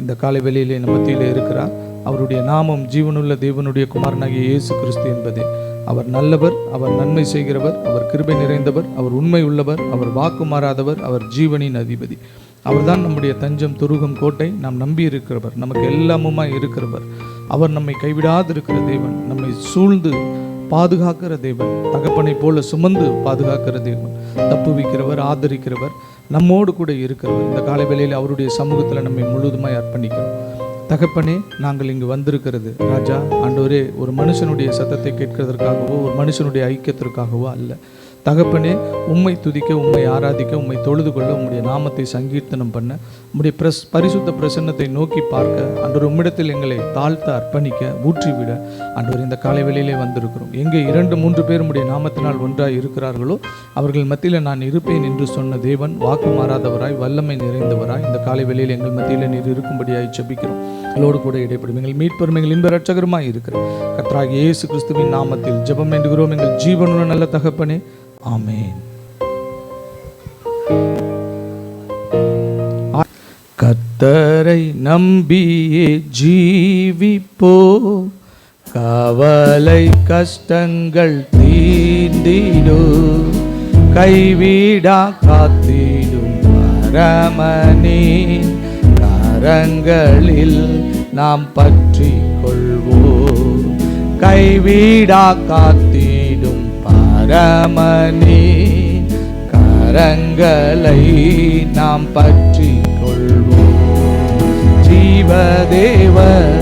இந்த காலை வேளையிலே நம்ம மத்தியிலே இருக்கிறார். அவருடைய நாமம் ஜீவனுள்ள தேவனுடைய குமாரனாகிய இயேசு கிறிஸ்து என்பதே. அவர் நல்லவர், அவர் நன்மை செய்கிறவர், அவர் கிருபை நிறைந்தவர், அவர் உண்மை உள்ளவர், அவர் வாக்கு மாறாதவர், அவர் ஜீவனின் அதிபதி. அவர்தான் நம்முடைய தஞ்சம், துருகம், கோட்டை, நாம் நம்பி இருக்கிறவர், நமக்கு எல்லாமுமாய் இருக்கிறவர். அவர் நம்மை கைவிடாதிருக்கிற தேவன், நம்மை சூழ்ந்து பாதுகாக்கிற தேவன், தகப்பனை போல சுமந்து பாதுகாக்கிற தேவன், தப்புவிக்கிறவர், ஆதரிக்கிறவர், நம்மோடு கூட இருக்கிறவர். இந்த காலை வேளையில் அவருடைய சமூகத்தில் நம்மை முழுவதுமாய் அர்ப்பணிக்கிறோம். தகப்பனே, நாங்கள் இங்கு வந்திருக்கிறது ராஜா ஆண்டவரே ஒரு மனுஷனுடைய சத்தத்தை கேட்கிறதற்காகவோ ஒரு மனுஷனுடைய ஐக்கியத்திற்காகவோ அல்ல. தகப்பனே, உம்மை துதிக்க, உம்மை ஆராதிக்க, உம்மை தொழுது கொள்ள, உம்முடைய நாமத்தை சங்கீர்த்தனம் பண்ண, உம்முடைய பரிசுத்த பிரசன்னத்தை நோக்கி பார்க்க, அன்றொரு உம்மிடத்தில் எங்களை தாழ்த்த அர்ப்பணிக்க, ஊற்றிவிட அன்றொரு இந்த காலை வேளையிலே வந்திருக்கிறோம். எங்கே 2-3 பேர் உம்முடைய நாமத்தினால் ஒன்றாய் இருக்கிறார்களோ அவர்கள் மத்தியில் நான் இருப்பேன் என்று சொன்ன தேவன், வாக்கு மாறாதவராய், வல்லமை நிறைந்தவராய், இந்த காலை வேளையில் எங்கள் மத்தியில் நீர் இருக்கும்படியாய் ஜெபிக்கிறோம். எங்களோடு கூட இடைப்படும் எங்கள் மீட்பரும் எங்கள் இன்ப இரட்சகருமாய் இருக்கிற கர்த்தராகிய இயேசு கிறிஸ்துவின் நாமத்தில் ஜெபம் வேண்டுகிறோம் எங்கள் ஜீவனுள்ள நல்ல தகப்பனே, ஆமென். கர்த்தரை நம்பியே ஜீவிப்போ, கவலை கஷ்டங்கள் தீர்ந்திடோ, கைவிடா காத்திடும் பரமனின் கரங்களில் நாம் பற்றி கொள்வோம். கைவிடா காத்திடும் பரமனின் கரங்களை நாம் பற்றி கொள்வோம். ஜீவதேவன்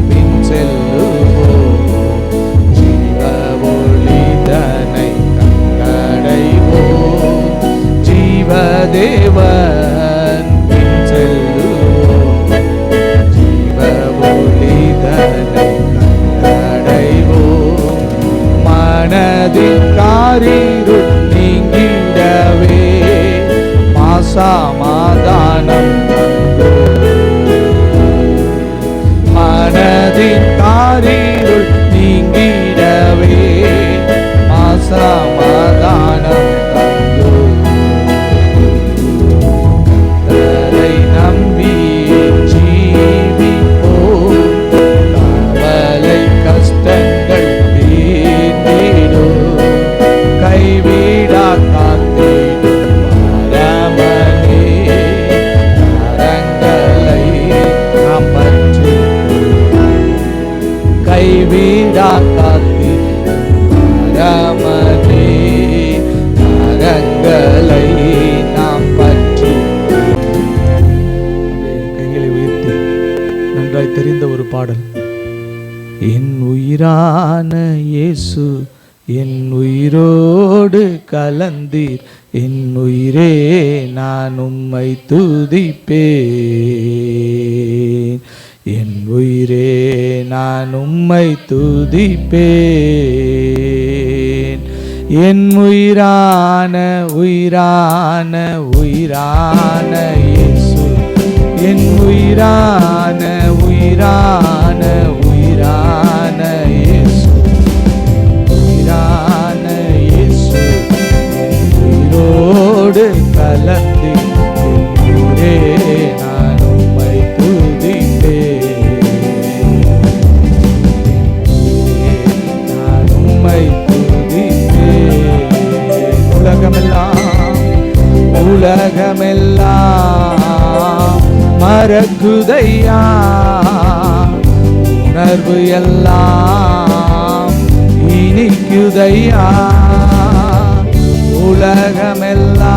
பின் செல்லுவோம், ஜீவ ஒளிதனை கண்டடைவோம். ஜீவதேவன் பின் செல்லுவோம், ஜீவ ஒளிதனை கண்டடைவோம். மனதின் காரிருள் நீங்கிடவே மாசமாதானம் மனதின் காரிருள் நீங்கிடவே மாசமாதானம் கர்த்தரை நம்பி ஜீவிப்போம், கவலை கஷ்டங்கள் தீர்ந்திடும், கைவிடா காத்திடும் பரமனே கரங்களை நாம் பற்றி, கைவிடா காத்திடும் பரமனே கரங்களை நாம் பற்றி. கைகளை உயர்த்தி நன்றாய் தெரிந்த ஒரு பாடல். என் உயிரான இயேசு என் உயிரோடு கலந்தீர், என் உயிரே நான் உம்மை துதிப்பேன், என் உயிரே நான் உம்மை துதிப்பேன். என் உயிரான உயிரான உயிரான இயேசு, என் உயிரான உயிரான உயிரான இயேசு, உயிரான இயேசு என் உயிரோடு கலந்து, என் உயிரே நான் உம்மை துதிப்பேன், நான் உம்மை துதிப்பேன். உலகமெல்லாம் மறக்குதையா, உணர்வு எல்லாம் இனிக்குதையா.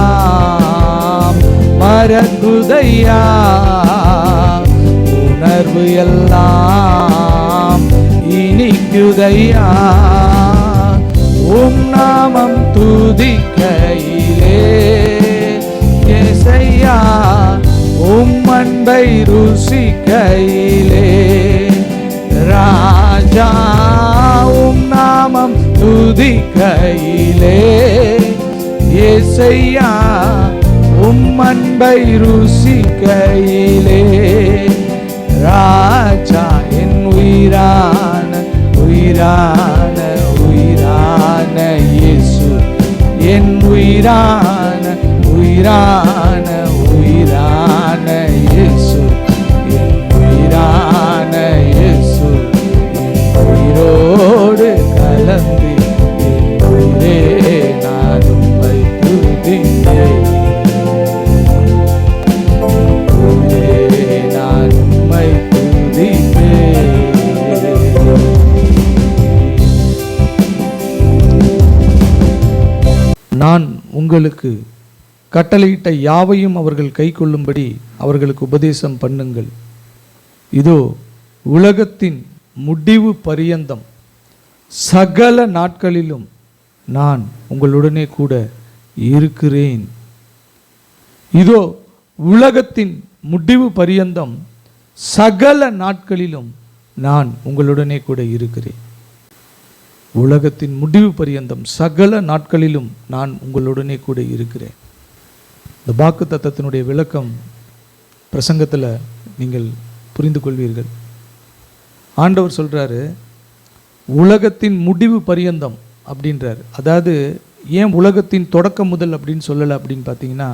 உலகமெல்லாம் மறக்குதையா, உணர்வு எல்லாம் இனிக்குதையா. உம் நாமம் துதிக்கையிலே இயேசையா, உம் அன்பை ருசிக்கையிலே ராஜா, உம் நாமம் துதிக்கையிலே இயேசையா, உம் அன்பை ருசிக்கையிலே ராஜா. என் உயிரான உயிரான உயிரான இயேசு, என் உயிரான உயிரான உயிரான இயேசு, என் உங்களுக்கு கட்டளையிட்ட யாவையும் அவர்கள் கைக்கொள்ளும்படி அவர்களுக்கு உபதேசம் பண்ணுங்கள். இதோ உலகத்தின் முடிவு பரியந்தம் சகல நாட்களிலும் நான் உங்களுடனே கூட இருக்கிறேன். இதோ உலகத்தின் முடிவு பரியந்தம் சகல நாட்களிலும் நான் உங்களுடனே கூட இருக்கிறேன். உலகத்தின் முடிவு பரியந்தம் சகல நாட்களிலும் நான் உங்களுடனே கூட இருக்கிறேன். இந்த வாக்கு தத்தத்தினுடைய விளக்கம் பிரசங்கத்தில் நீங்கள் புரிந்து கொள்வீர்கள். ஆண்டவர் சொல்கிறாரு உலகத்தின் முடிவு பரியந்தம் அப்படின்றார். அதாவது ஏன் உலகத்தின் தொடக்கம் முதல் அப்படின்னு சொல்லலை அப்படின்னு பார்த்தீங்கன்னா,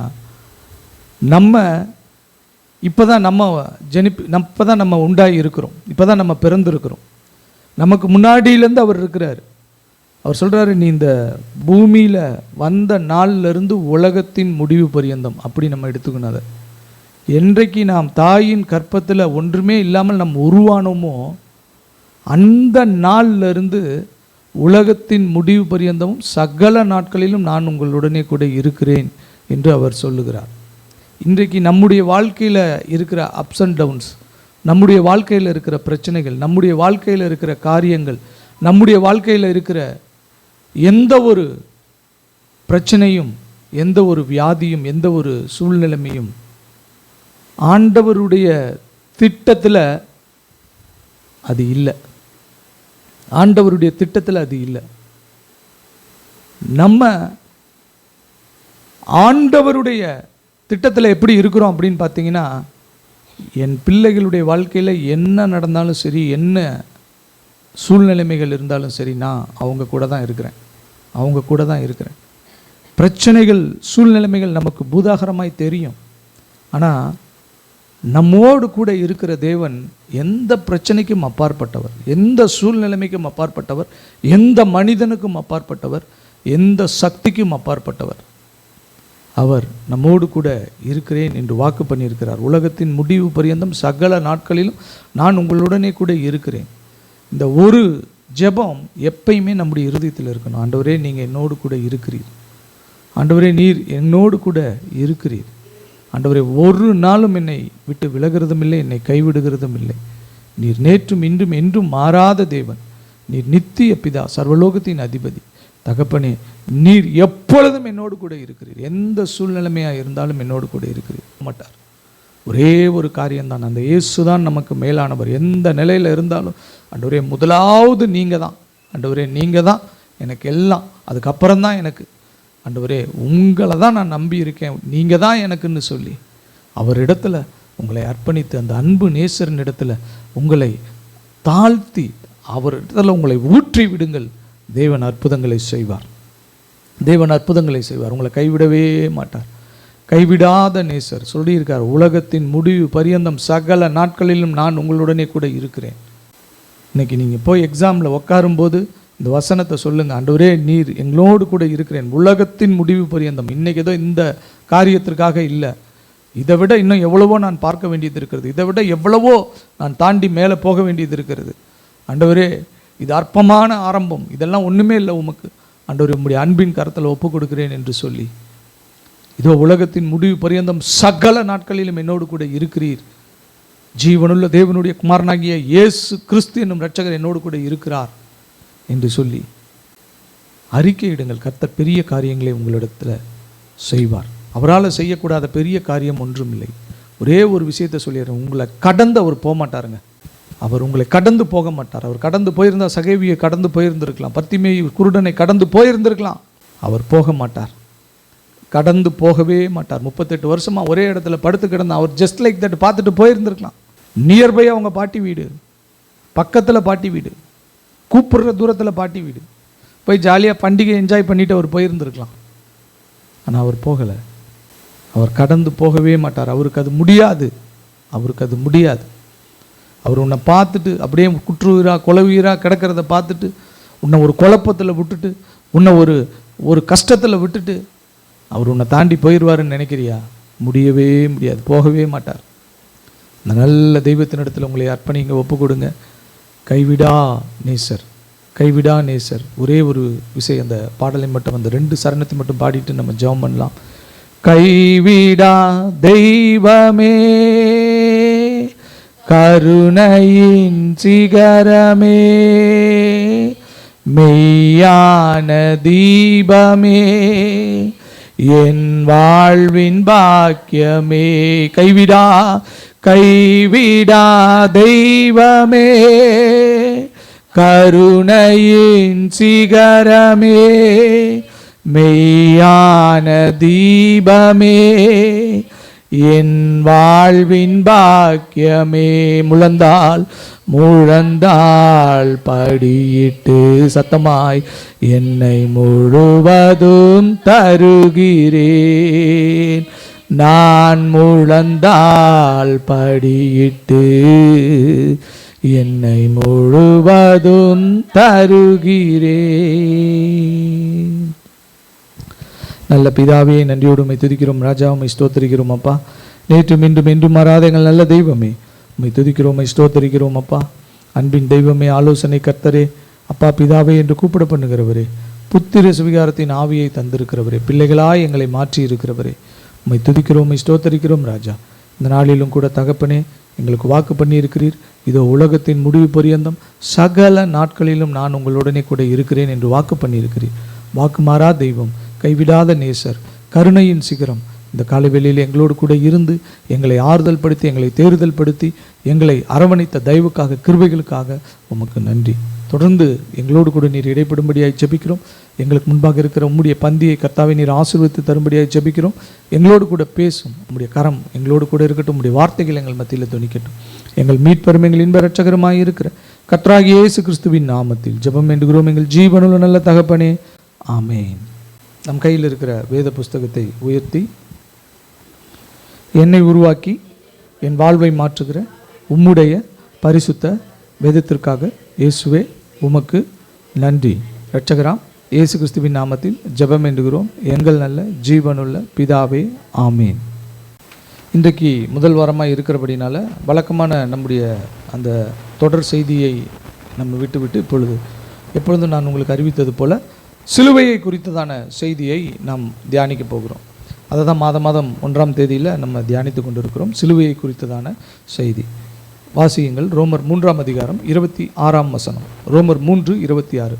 நம்ம இப்போ தான் நம்ம உண்டாகி இருக்கிறோம், இப்போ தான் நம்ம பிறந்திருக்கிறோம். நமக்கு முன்னாடியிலேருந்து அவர் இருக்கிறார். அவர் சொல்கிறாரு, நீ இந்த பூமியில் வந்த நாள்லேருந்து உலகத்தின் முடிவு பரியந்தம் அப்படி நம்ம எடுத்துக்கணும். அதை என்றைக்கு நாம் தாயின் கற்பத்தில் ஒன்றுமே இல்லாமல் நம்ம உருவானோமோ அந்த நாளிலிருந்து உலகத்தின் முடிவு பரியந்தமும் சகல நாட்களிலும் நான் உங்களுடனே கூட இருக்கிறேன் என்று அவர் சொல்லுகிறார். இன்றைக்கு நம்முடைய வாழ்க்கையில் இருக்கிற அப்ஸ் அண்ட் டவுன்ஸ், நம்முடைய வாழ்க்கையில் இருக்கிற பிரச்சனைகள், நம்முடைய வாழ்க்கையில் இருக்கிற காரியங்கள், நம்முடைய வாழ்க்கையில் இருக்கிற எந்த ஒரு பிரச்சனையும், எந்த ஒரு வியாதியும், எந்த ஒரு சூழ்நிலைமையும் ஆண்டவருடைய திட்டத்தில் அது இல்லை. ஆண்டவருடைய திட்டத்தில் அது இல்லை. நம்ம ஆண்டவருடைய திட்டத்தில் எப்படி இருக்கிறோம் அப்படின்னு பார்த்தீங்கன்னா, என் பிள்ளைகளுடைய வாழ்க்கையில் என்ன நடந்தாலும் சரி, என்ன சூழ்நிலைமைகள் இருந்தாலும் சரி, நான் அவங்க கூட தான் இருக்கிறேன். பிரச்சனைகள், சூழ்நிலைமைகள் நமக்கு பூதாகரமாய் தெரியும். ஆனால் நம்மோடு கூட இருக்கிற தேவன் எந்த பிரச்சனைக்கும் அப்பாற்பட்டவர், எந்த சூழ்நிலைமைக்கும் அப்பாற்பட்டவர், எந்த மனிதனுக்கும் அப்பாற்பட்டவர், எந்த சக்திக்கும் அப்பாற்பட்டவர். அவர் நம்மோடு கூட இருக்கிறேன் என்று வாக்கு பண்ணியிருக்கிறார். உலகத்தின் முடிவு பரியந்தம் சகல நாட்களிலும் நான் உங்களுடனே கூட இருக்கிறேன். இந்த ஒரு ஜெபம் எப்பயுமே நம்முடைய இருதயத்தில் இருக்கணும். ஆண்டவரே, நீங்கள் என்னோடு கூட இருக்கிறீர். ஆண்டவரே, நீர் என்னோடு கூட இருக்கிறீர். ஆண்டவரே, ஒரு நாளும் என்னை விட்டு விலகிறதும் இல்லை, என்னை கைவிடுகிறதும் இல்லை. நீர் நேற்றும் இன்றும் என்றும் மாறாத தேவன். நீர் நித்திய பிதா, சர்வலோகத்தின் அதிபதி. தகப்பனே, நீர் எப்பொழுதும் என்னோடு கூட இருக்கிறீர். எந்த சூழ்நிலைமையாக இருந்தாலும் என்னோடு கூட இருக்கிறீர் மாட்டார். ஒரே ஒரு காரியம்தான், அந்த இயேசு தான் நமக்கு மேலானவர். எந்த நிலையில் இருந்தாலும் ஆண்டவரே, முதலாவது நீங்கள் தான். ஆண்டவரே, நீங்கள் தான் எனக்கு எல்லாம், அதுக்கப்புறம் தான் எனக்கு. ஆண்டவரே, உங்களை தான் நான் நம்பி இருக்கேன், நீங்கள் தான் எனக்குன்னு சொல்லி அவரிடத்துல உங்களை அர்ப்பணித்து, அந்த அன்பு நேசரின் இடத்துல உங்களை தாழ்த்தி அவரிடத்துல உங்களை ஊற்றி விடுங்கள். தேவன் அற்புதங்களை செய்வார். உங்களை கைவிடவே மாட்டார். கைவிடாத நேசர். சொல்லியிருக்கார், உலகத்தின் முடிவு பரியந்தம் சகல நாட்களிலும் நான் உங்களுடனே கூட இருக்கிறேன். இன்னைக்கு நீங்கள் போய் எக்ஸாமில் உட்காரும்போது இந்த வசனத்தை சொல்லுங்கள், ஆண்டவரே, நீர் எங்களோடு கூட இருக்கிறேன் உலகத்தின் முடிவு பரியந்தம். இன்றைக்கி ஏதோ இந்த காரியத்திற்காக இல்லை, இதை விட இன்னும் எவ்வளவோ நான் பார்க்க வேண்டியது இருக்கிறது, இதை விட எவ்வளவோ நான் தாண்டி மேலே போக வேண்டியது இருக்கிறது. ஆண்டவரே, இது அற்பமான ஆரம்பம், இதெல்லாம் ஒன்றுமே இல்லை உமக்கு. ஆண்டவரே, உம்முடைய அன்பின் கரத்தில் ஒப்பு கொடுக்கிறேன் என்று சொல்லி, இதோ உலகத்தின் முடிவு பரியந்தம் சகல நாட்களிலும் என்னோடு கூட இருக்கிறீர். ஜீவனுள்ள தேவனுடைய குமாரனாகிய இயேசு கிறிஸ்து என்னும் இரட்சகர் என்னோடு கூட இருக்கிறார் என்று சொல்லி அறிக்கையிடுங்கள். கர்த்தர் பெரிய காரியங்களை உங்களிடத்தில் செய்வார். அவரால் செய்யக்கூடாத பெரிய காரியம் ஒன்றும் இல்லை. ஒரே ஒரு விஷயத்தை சொல்லிடுறேன், உங்களை கடந்து அவர் போக மாட்டாருங்க. அவர் உங்களை கடந்து போக மாட்டார். அவர் கடந்து போயிருந்தால் சகேவியை கடந்து போயிருந்திருக்கலாம், பர்த்திமேயு குருடனை கடந்து போயிருந்திருக்கலாம். அவர் போக மாட்டார், கடந்து போகவே மாட்டார். 38 வருஷமாக ஒரே இடத்துல படுத்து கிடந்த அவர் ஜஸ்ட் லைக் தட் பார்த்துட்டு போயிருந்திருக்கலாம். நியர்பை அவங்க பாட்டி வீடு, பக்கத்தில் பாட்டி வீடு, கூப்பிடுற தூரத்தில் பாட்டி வீடு, போய் ஜாலியாக பண்டிகை என்ஜாய் பண்ணிவிட்டு அவர் போயிருந்திருக்கலாம். ஆனால் அவர் போகலை. அவர் கடந்து போகவே மாட்டார். அவருக்கு அது முடியாது. அவர் உன்னை பார்த்துட்டு அப்படியே குற்றுவீராக கொலவீராக கிடக்கிறத பார்த்துட்டு உன்னை ஒரு குழப்பத்தில் விட்டுட்டு, உன்னை ஒரு கஷ்டத்தில் விட்டுட்டு அவர் உன்னை தாண்டி போயிடுவாருன்னு நினைக்கிறியா? முடியவே முடியாது, போகவே மாட்டார். இந்த நல்ல தெய்வத்தினிடத்தில் உங்களை அர்ப்பணிங்க, ஒப்பு கொடுங்க. கைவிடா நேசர், கைவிடா நேசர். ஒரே ஒரு விஷயம், அந்த பாடலை மட்டும், அந்த 2 சரணத்தை மட்டும் பாடிட்டு நம்ம ஜெபம் பண்ணலாம். கைவிடா தெய்வமே, கருணையின் சிகரமே, மெய்யான தீபமே, என் வாழ்வின் பாக்கியமே. கைவிடா தெய்வமே, கருணையின் சிகரமே, மெய்யான தீபமே, என் வாழ்வின் பாக்கியமே. முழந்தாள் படியிட்டு சத்தமாய் என்னை முழுவதும் தருகிறேன். நான் முழந்தாள் படியிட்டு என்னை முழுவதும் தருகிறேன். நல்ல பிதாவே, நன்றியோடு உம்மை துதிக்கிறோம் ராஜா, உம்மை ஸ்தோத்திரிக்கிறோம் அப்பா. நேற்றும் இன்றும் என்றும் மாறாத எங்கள் நல்ல தெய்வமே, உம்மை துதிக்கிறோம், உம்மை ஸ்தோத்திரிக்கிறோம் அப்பா. அன்பின் தெய்வமே, ஆலோசனை கர்த்தரே, அப்பா பிதாவே என்று கூப்பிட பண்ணுகிறவரே, புத்திர சுவிகாரத்தின் ஆவியை தந்திருக்கிறவரே, பிள்ளைகளாய் எங்களை மாற்றி இருக்கிறவரே, உம்மை துதிக்கிறோம், உம்மை ஸ்தோத்திரிக்கிறோம் ராஜா. இந்த நாளிலும் கூட தகப்பனே, எங்களுக்கு வாக்கு பண்ணி இருக்கிறீர், இதோ உலகத்தின் முடிவு பரியந்தம் சகல நாட்களிலும் நான் உங்களுடனே கூட இருக்கிறேன் என்று வாக்கு பண்ணியிருக்கிறீர். வாக்கு மாறா தெய்வம், கைவிடாத நேசர், கருணையின் சிகரம், இந்த காலைவெளியில் எங்களோடு கூட இருந்து எங்களை ஆறுதல் படுத்தி, எங்களை தேறுதல் படுத்தி, எங்களை அரவணைத்த தயவுக்காக, கிருபைகளுக்காக உமக்கு நன்றி. தொடர்ந்து எங்களோடு கூட நீர் இடைப்படும்படியாய் ஜெபிக்கிறோம். எங்களுக்கு முன்பாக இருக்கிற உம்முடைய பந்தியை கர்த்தாவை நீர் ஆசீர்வதித்து தரும்படியாய் ஜெபிக்கிறோம். எங்களோடு கூட பேசும் உம்முடைய கரம் எங்களோடு கூட இருக்கட்டும். உம்முடைய வார்த்தைகள் எங்கள் மத்தியில் துணிக்கட்டும். எங்கள் மீட்பெரும் எங்கள் இன்ப இரட்சகருமாய் இருக்கிற கர்த்தராகிய இயேசு கிறிஸ்துவின் நாமத்தில் ஜெபம் வேண்டுகிறோம் எங்கள் ஜீவனுள்ள நல்ல தகப்பனே, ஆமேன். நம் கையில் இருக்கிற வேத புஸ்தகத்தை உயர்த்தி, என்னை உருவாக்கி என் வாழ்வை மாற்றுகிற உம்முடைய பரிசுத்த வேதத்திற்காக இயேசுவே உமக்கு நன்றி. இரட்சகராம் இயேசு கிறிஸ்துவின் நாமத்தில் ஜெபம் வேண்டுகிறோம் எங்கள் நல்ல ஜீவனுள்ள பிதாவே, ஆமேன். இன்றைக்கு முதல் வாரமாக இருக்கிறபடினால வழக்கமான நம்முடைய அந்த தொடர் செய்தியை நம்ம விட்டு எப்பொழுதும் நான் உங்களுக்கு அறிவித்தது போல் சிலுவையை குறித்ததான செய்தியை நாம் தியானிக்க போகிறோம். அதை தான் மாதம் 1ஆம் தேதியில் நம்ம தியானித்து கொண்டு இருக்கிறோம். சிலுவையை குறித்ததான செய்தி வாசியுங்கள். ரோமர் 3ஆம் அதிகாரம் 26ஆம் வசனம். ரோமர் 3:26.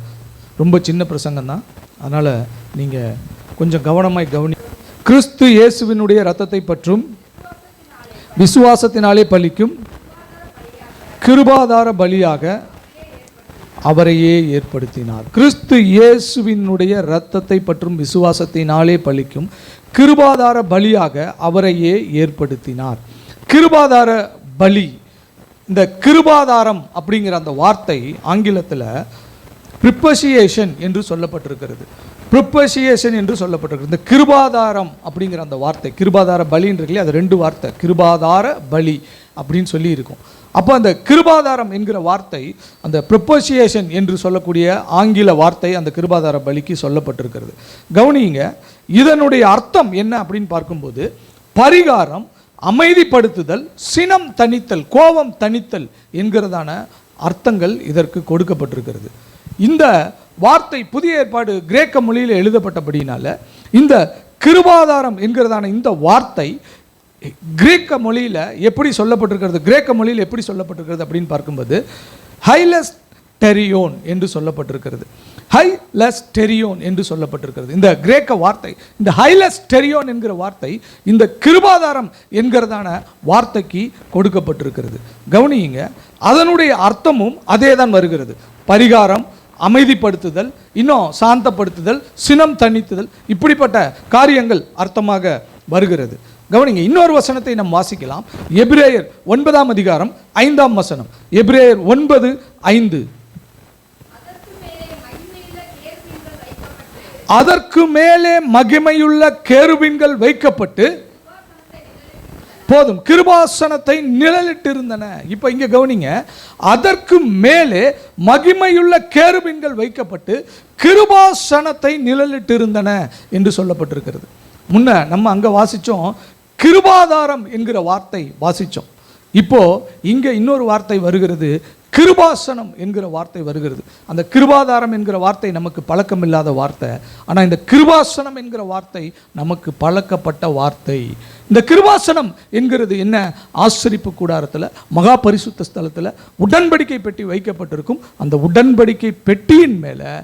ரொம்ப சின்ன பிரசங்கம் தான், அதனால் நீங்கள் கொஞ்சம் கவனமாய் கவனி. கிறிஸ்து இயேசுவினுடைய இரத்தத்தை பற்றும் விசுவாசத்தினாலே பலிக்கும் கிருபாதார பலியாக அவரையே ஏற்படுத்தினார். கிறிஸ்து இயேசுவினுடைய இரத்தத்தை பற்றும் விசுவாசத்தினாலே பலிக்கும் கிருபாதார பலியாக அவரையே ஏற்படுத்தினார். கிருபாதார பலி, இந்த கிருபாதாரம் அப்படிங்கிற அந்த வார்த்தை ஆங்கிலத்தில் ப்ரிப்பசியேஷன் என்று சொல்லப்பட்டிருக்கிறது. ப்ரிப்பசியேஷன் என்று சொல்லப்பட்டிருக்கிறது. இந்த கிருபாதாரம் அப்படிங்கிற அந்த வார்த்தை, கிருபாதார பலின்றீங்களே, அது 2 வார்த்தை, கிருபாதார பலி அப்படின்னு சொல்லி இருக்கும். அப்போ அந்த கிருபாதாரம் என்கிற வார்த்தை, அந்த ப்ரிப்பசியேஷன் என்று சொல்லக்கூடிய ஆங்கில வார்த்தை அந்த கிருபாதார பலிக்கு சொல்லப்பட்டிருக்கிறது. கவனிங்க, இதனுடைய அர்த்தம் என்ன அப்படின்னு பார்க்கும்போது, பரிகாரம், அமைதிப்படுத்துதல், சினம் தணித்தல், கோபம் தணித்தல் என்கிறதான அர்த்தங்கள் இதற்கு கொடுக்கப்பட்டிருக்கிறது. இந்த வார்த்தை புதிய ஏற்பாடு கிரேக்க மொழியில் எழுதப்பட்டபடினால இந்த கிருபாதாரம் என்கிறதான இந்த வார்த்தை கிரேக்க மொழியில் எப்படி சொல்லப்பட்டிருக்கிறது, கிரேக்க மொழியில் எப்படி சொல்லப்பட்டிருக்கிறது அப்படின்னு பார்க்கும்போது ஹைலஸ்டெரியோன் என்று சொல்லப்பட்டிருக்கிறது. ஹைலஸ்டெரியோன் என்று சொல்லப்பட்டிருக்கிறது இந்த கிரேக்க வார்த்தை. இந்த ஹைலஸ்டெரியோன் என்கிற வார்த்தை இந்த கிருபாதாரம் என்கிறதான வார்த்தைக்கு கொடுக்கப்பட்டிருக்கிறது. கவனியுங்க, அதனுடைய அர்த்தமும் அதே தான் வருகிறது. பரிகாரம், அமைதிப்படுத்துதல், இன்னும் சாந்தப்படுத்துதல், சினம் தணித்துதல், இப்படிப்பட்ட காரியங்கள் அர்த்தமாக வருகிறது. கவனிங்க, இன்னொரு வசனத்தை நாம் வாசிக்கலாம். எபிரேயர் 9ஆம் அதிகாரம் 5ஆம் வசனம். எபிரேயர் 9:5. அதற்கு மேலே மகிமையுள்ள கேருபீன்கள் வைக்கப்பட்டு, போதும், கிருபாசனத்தை நிழலிட்டிருந்தன. இப்போ இங்கே கவனிங்க, அதற்கு மேலே மகிமையுள்ள கேருபீன்கள் வைக்கப்பட்டு கிருபாசனத்தை நிழலிட்டிருந்தன என்று சொல்லப்பட்டிருக்கிறது. முன்ன நம்ம அங்கே வாசித்தோம், கிருபாதாரம் என்கிற வார்த்தை வாசித்தோம். இப்போ இங்கே இன்னொரு வார்த்தை வருகிறது, கிருபாசனம் என்கிற வார்த்தை வருகிறது. அந்த கிருபாதாரம் என்கிற வார்த்தை நமக்கு பழக்கம் இல்லாத வார்த்தை. ஆனால் இந்த கிருபாசனம் என்கிற வார்த்தை நமக்கு பழக்கப்பட்ட வார்த்தை. இந்த கிருபாசனம் என்கிறது என்ன? ஆசரிப்பு கூடாரத்தில் மகா பரிசுத்த ஸ்தலத்தில் உடன்படிக்கை பெட்டி வைக்கப்பட்டிருக்கும். அந்த உடன்படிக்கை பெட்டியின் மேலே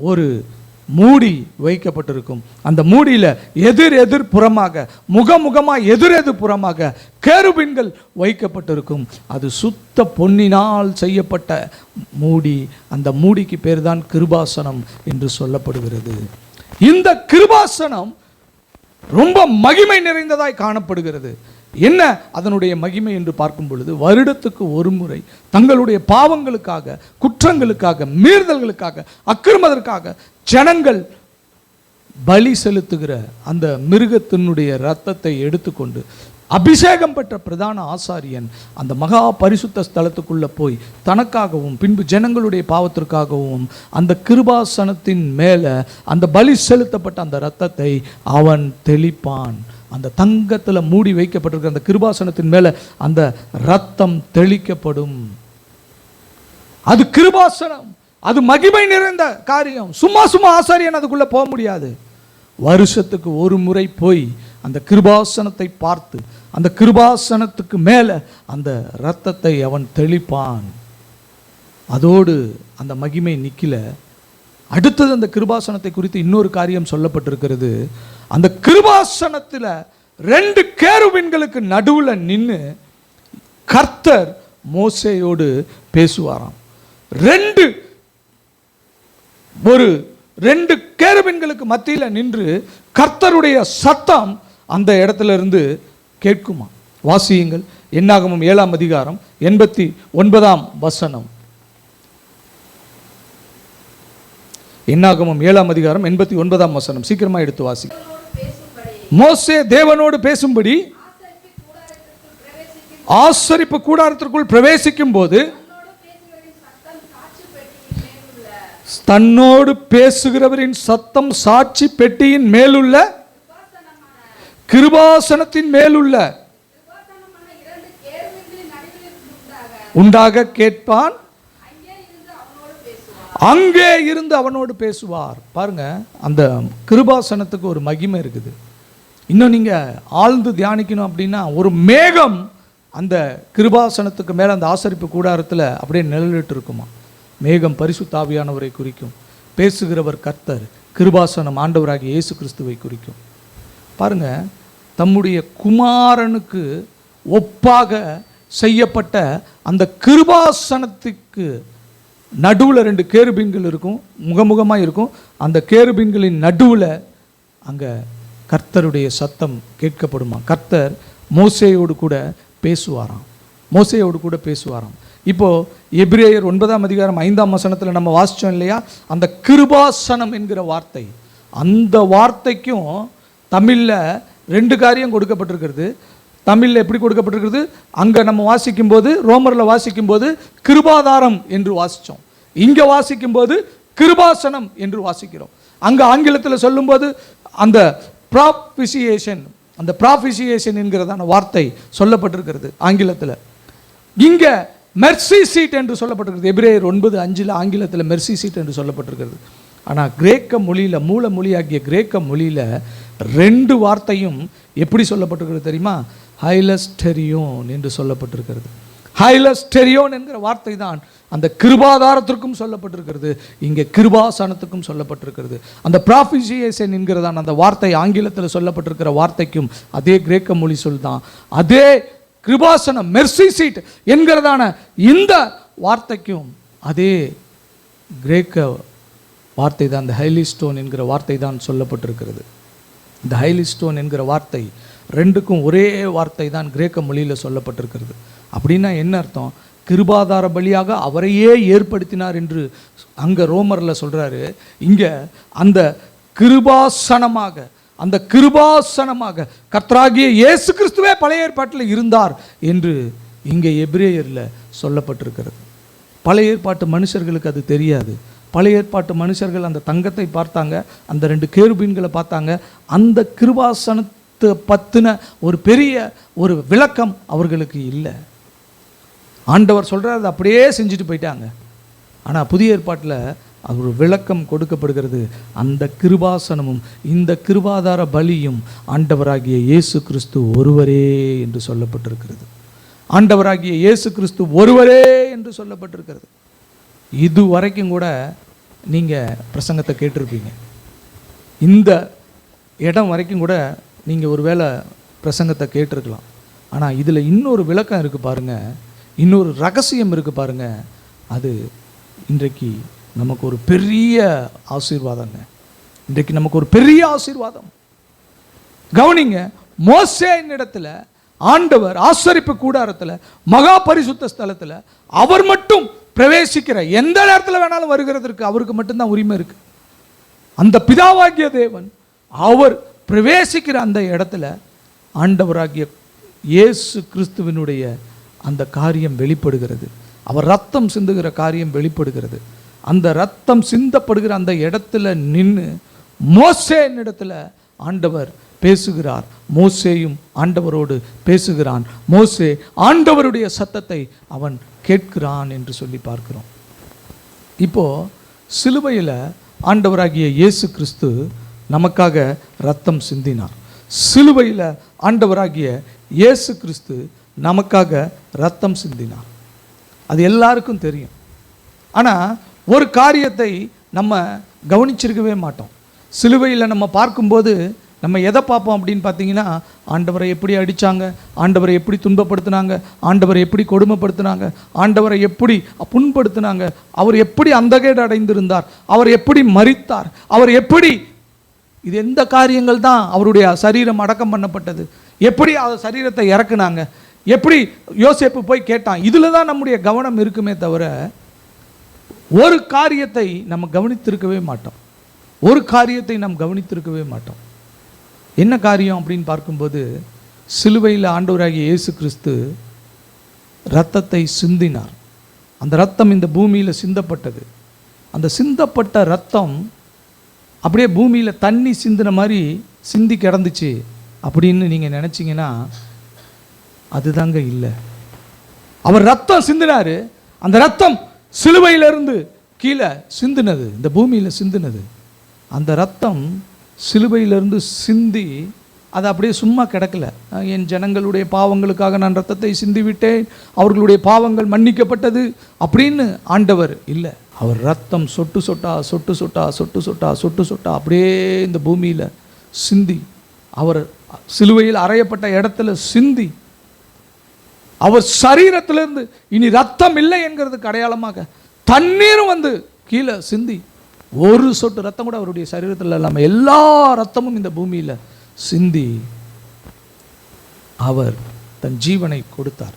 ஒரு மூடி வைக்கப்பட்டிருக்கும். அந்த மூடியில் எதிர் புறமாக முகமுகமாக எதிர் புறமாக கேருபீன்கள் வைக்கப்பட்டிருக்கும். அது சுத்த பொன்னினால் செய்யப்பட்ட மூடி. அந்த மூடிக்கு பேர் தான் கிருபாசனம் என்று சொல்லப்படுகிறது. இந்த கிருபாசனம் ரொம்ப மகிமை நிறைந்ததாய் காணப்படுகிறது. என்ன அதனுடைய மகிமை என்று பார்க்கும் பொழுது, வருடத்துக்கு ஒரு முறை தங்களுடைய பாவங்களுக்காக, குற்றங்களுக்காக, மீறுதல்களுக்காக, அக்கிரமத்திற்காக ஜனங்கள் பலி செலுத்துகிற அந்த மிருகத்தினுடைய இரத்தத்தை எடுத்துக்கொண்டு அபிஷேகம் பெற்ற பிரதான ஆசாரியன் அந்த மகா பரிசுத்த ஸ்தலத்துக்குள்ளே போய் தனக்காகவும் பின்பு ஜனங்களுடைய பாவத்திற்காகவும் அந்த கிருபாசனத்தின் மேலே அந்த பலி செலுத்தப்பட்ட அந்த இரத்தத்தை அவன் தெளிப்பான். அந்த தங்கத்தில் மூடி வைக்கப்பட்டிருக்கிற அந்த கிருபாசனத்தின் மேலே அந்த இரத்தம் தெளிக்கப்படும். அது கிருபாசனம், அது மகிமை நிறைந்த காரியம். சும்மா ஆசாரியன் அதுக்குள்ளே போக முடியாது. வருஷத்துக்கு ஒரு முறை போய் அந்த கிருபாசனத்தை பார்த்து அந்த கிருபாசனத்துக்கு மேலே அந்த இரத்தத்தை அவன் தெளிப்பான். அதோடு அந்த மகிமை நிற்கல. அடுத்தது அந்த கிருபாசனத்தை குறித்து இன்னொரு காரியம் சொல்லப்பட்டிருக்கிறது. அந்த கிருபாசனத்தில் 2 கேருபீன்களுக்கு நடுவில் நின்று கர்த்தர் மோசேயோடு பேசுவாராம். 2 கேருபீன்களுக்கு மத்தியில் நின்று கர்த்தருடைய சத்தம் அந்த இடத்துல இருந்து கேட்குமா. வாசியுங்கள். என்னாகமம் 7ஆம் அதிகாரம் 89ஆம் வசனம். என்னாகமம் 7ஆம் அதிகாரம் 89ஆம் வசனம். சீக்கிரமா எடுத்து வாசி. மோசே தேவனோடு பேசும்படி ஆசரிப்பு கூடாரத்திற்குள் பிரவேசிக்கும் போது தன்னோடு பேசுகிறவரின் சத்தம் சாட்சி பெட்டியின் மேலுள்ள கிருபாசனத்தின் மேலுள்ள உண்டாக கேட்பான். அங்கே இருந்து அவனோடு பேசுவார். பாருங்க, அந்த கிருபாசனத்துக்கு ஒரு மகிமை இருக்குது. இன்னும் நீங்க ஆழ்ந்து தியானிக்கணும் அப்படின்னா, ஒரு மேகம் அந்த கிருபாசனத்துக்கு மேலே அந்த ஆசரிப்பு கூடாரத்தில் அப்படியே நிழலிட்டு இருக்குமா. மேகம் பரிசுத்த ஆவியானவரை குறிக்கும். பேசுகிறவர் கர்த்தர். கிருபாசனம் ஆண்டவராகிய இயேசு கிறிஸ்துவை குறிக்கும். பாருங்க, தம்முடைய குமாரனுக்கு ஒப்பாக செய்யப்பட்ட அந்த கிருபாசனத்துக்கு நடுவில் 2 கேருபீன்கள் இருக்கும், முகமுகமாக இருக்கும். அந்த கேருபீன்களின் நடுவில் அங்கே கர்த்தருடைய சத்தம் கேட்கப்படுமா. கர்த்தர் மோசேயோடு கூட பேசுவாராம். இப்போ எபிரேயர் 9ஆம் அதிகாரம் 5ஆம் வசனத்தில் நம்ம வாசித்தோம் இல்லையா, அந்த கிருபாசனம் என்கிற வார்த்தை. அந்த வார்த்தைக்கும் தமிழில் 2 காரியம் கொடுக்கப்பட்டிருக்கிறது. தமிழில் எப்படி கொடுக்கப்பட்டிருக்கிறது? அங்கே நம்ம வாசிக்கும்போது, ரோமரில் வாசிக்கும்போது கிருபாதாரம் என்று வாசித்தோம். இங்கே வாசிக்கும்போது கிருபாசனம் என்று வாசிக்கிறோம். அங்கே ஆங்கிலத்தில் சொல்லும்போது அந்த ப்ராஃபிசியேஷன் என்கிறதான வார்த்தை சொல்லப்பட்டிருக்கிறது ஆங்கிலத்தில். இங்கே மெர்சி சீட் என்று சொல்லப்பட்டிருக்கிறது. எபிரேயர் 9:5 ஆங்கிலத்தில் மெர்சி சீட் என்று சொல்லப்பட்டிருக்கிறது. ஆனால் கிரேக்க மொழியில், மூல மொழியாகிய கிரேக்க மொழியில் 2 வார்த்தையும் எப்படி சொல்லப்பட்டிருக்கிறது தெரியுமா? ஹைலஸ்டெரியோன் என்று சொல்லப்பட்டிருக்கிறது. ஹைலஸ்டெரியோன் என்கிற வார்த்தை தான் அந்த கிருபாதாரத்திற்கும் சொல்லப்பட்டிருக்கிறது, இங்கே கிருபாசனத்துக்கும் சொல்லப்பட்டிருக்கிறது. அந்த ப்ராஃபிசியேஷன் என்கிறதான் அந்த வார்த்தை ஆங்கிலத்தில் சொல்லப்பட்டிருக்கிற வார்த்தைக்கும் அதே கிரேக்க மொழி சொல் தான். அதே கிருபாசனம் மெர்சி சீட் என்கிறதான இந்த வார்த்தைக்கும் அதே கிரேக்க வார்த்தை தான், இந்த ஹைலிஸ்டோன் என்கிற வார்த்தை தான் சொல்லப்பட்டிருக்கிறது. இந்த ஹைலிஸ்டோன் என்கிற வார்த்தை 2க்கும் ஒரே வார்த்தை தான் கிரேக்க மொழியில் சொல்லப்பட்டிருக்கிறது. அப்படின்னா என்ன அர்த்தம்? கிருபாதார பலியாக அவரையே ஏற்படுத்தினார் என்று அங்கே ரோமரில் சொல்கிறாரு. இங்கே அந்த கிருபாசனமாக கர்த்தராகிய இயேசு கிறிஸ்துவே பழைய ஏற்பாட்டில் இருந்தார் என்று இங்கே எபிரேயரில் சொல்லப்பட்டிருக்கிறது. பழைய ஏற்பாட்டு மனுஷர்களுக்கு அது தெரியாது. பழைய ஏற்பாட்டு மனுஷர்கள் அந்த தங்கத்தை பார்த்தாங்க, அந்த 2 கேருபீன்களை பார்த்தாங்க. அந்த கிருபாசனத்தை பற்றின ஒரு பெரிய ஒரு விளக்கம் அவர்களுக்கு இல்லை. ஆண்டவர் சொல்கிறார், அதை அப்படியே செஞ்சுட்டு போயிட்டாங்க. ஆனால் புதிய ஏற்பாட்டில் அது ஒரு விளக்கம் கொடுக்கப்படுகிறது. அந்த கிருபாசனமும் இந்த கிருபாதார பலியும் ஆண்டவராகிய இயேசு கிறிஸ்து ஒருவரே என்று சொல்லப்பட்டிருக்கிறது. ஆண்டவராகிய இயேசு கிறிஸ்து ஒருவரே என்று சொல்லப்பட்டிருக்கிறது. இது வரைக்கும் கூட நீங்கள் பிரசங்கத்தை கேட்டிருப்பீங்க. இந்த இடம் வரைக்கும் கூட நீங்கள் ஒரு வேளை பிரசங்கத்தை கேட்டிருக்கலாம். ஆனால் இதில் இன்னொரு விளக்கம் இருக்குது பாருங்கள், இன்னொரு ரகசியம் இருக்குது பாருங்கள். அது இன்றைக்கு நமக்கு ஒரு பெரிய ஆசீர்வாதங்க. இன்றைக்கு நமக்கு ஒரு பெரிய ஆசீர்வாதம். கவனிங்க, மோசேயின் இடத்துல ஆண்டவர் ஆசரிப்பு கூடாரத்தில் மகா பரிசுத்த ஸ்தலத்தில் அவர் மட்டும் பிரவேசிக்கிற, எந்த நேரத்தில் வேணாலும் வருகிறதற்கு அவருக்கு மட்டும்தான் உரிமை இருக்கு. அந்த பிதாவாகிய தேவன் அவர் பிரவேசிக்கிற அந்த இடத்துல ஆண்டவராகிய இயேசு கிறிஸ்துவினுடைய அந்த காரியம் வெளிப்படுகிறது. அவர் ரத்தம் சிந்துகிற காரியம் வெளிப்படுகிறது. அந்த ரத்தம் சிந்தப்படுகிற அந்த இடத்துல நின்று மோசேயின் இடத்துல ஆண்டவர் பேசுகிறார். மோசேயும் ஆண்டவரோடு பேசுகிறான். மோசே ஆண்டவருடைய சத்தத்தை அவன் கேட்கிறான் என்று சொல்லி பார்க்கிறோம். இப்போ சிலுவையில் ஆண்டவராகிய இயேசு கிறிஸ்து நமக்காக ரத்தம் சிந்தினார். சிலுவையில் ஆண்டவராகிய இயேசு கிறிஸ்து நமக்காக ரத்தம் சிந்தினார். அது எல்லாருக்கும் தெரியும். ஆனால் ஒரு காரியத்தை நம்ம கவனிச்சிருக்கவே மாட்டோம். சிலுவையில் நம்ம பார்க்கும்போது நம்ம எதை பார்ப்போம் அப்படின்னு பார்த்தீங்கன்னா, ஆண்டவரை எப்படி அடித்தாங்க, ஆண்டவரை எப்படி துன்பப்படுத்தினாங்க, ஆண்டவரை எப்படி கொடுமைப்படுத்தினாங்க, ஆண்டவரை எப்படி புண்படுத்தினாங்க, அவர் எப்படி அந்தகேடு அடைந்திருந்தார், அவர் எப்படி மரித்தார், அவர் எப்படி, இது எந்த காரியங்கள் தான் அவருடைய சரீரம் அடக்கம் பண்ணப்பட்டது, எப்படி அவர் சரீரத்தை இறக்குனாங்க, எப்படி யோசேப்பு போய் கேட்டான், இதில் தான் நம்முடைய கவனம் இருக்குமே தவிர ஒரு காரியத்தை நம்ம கவனித்திருக்கவே மாட்டோம். ஒரு காரியத்தை நாம் கவனித்திருக்கவே மாட்டோம். என்ன காரியம் அப்படின்னு பார்க்கும்போது, சிலுவையில் ஆண்டவராகிய இயேசு கிறிஸ்து இரத்தத்தை சிந்தினார். அந்த இரத்தம் இந்த பூமியில் சிந்தப்பட்டது. அந்த சிந்தப்பட்ட இரத்தம் அப்படியே பூமியில் தண்ணி சிந்தின மாதிரி சிந்தி கிடந்துச்சு அப்படின்னு நீங்கள் நினச்சிங்கன்னா அதுதாங்க இல்லை. அவர் ரத்தம் சிந்தினார். அந்த ரத்தம் சிலுவையிலிருந்து கீழே சிந்தினது, இந்த பூமியில் சிந்தினது. அந்த ரத்தம் சிலுவையிலிருந்து சிந்தி அது அப்படியே சும்மா கிடக்கல. என் ஜனங்களுடைய பாவங்களுக்காக நான் ரத்தத்தை சிந்திவிட்டேன், அவர்களுடைய பாவங்கள் மன்னிக்கப்பட்டது அப்படின்னு ஆண்டவர் இல்லை. அவர் ரத்தம் சொட்டு சொட்டா சொட்டு சொட்டா சொட்டு சொட்டா சொட்டு சொட்டா அப்படியே இந்த பூமியில் சிந்தி, அவர் சிலுவையில் அறையப்பட்ட இடத்துல சிந்தி, அவர் சரீரத்திலிருந்து இனி ரத்தம் இல்லை என்கிறதுக்கு அடையாளமாக தண்ணீரும் வந்து கீழே சிந்தி, ஒரு சொட்டு ரத்தம் கூட அவருடைய சரீரத்தில் இல்லாமல் எல்லா ரத்தமும் இந்த பூமியில் சிந்தி அவர் தன் ஜீவனை கொடுத்தார்.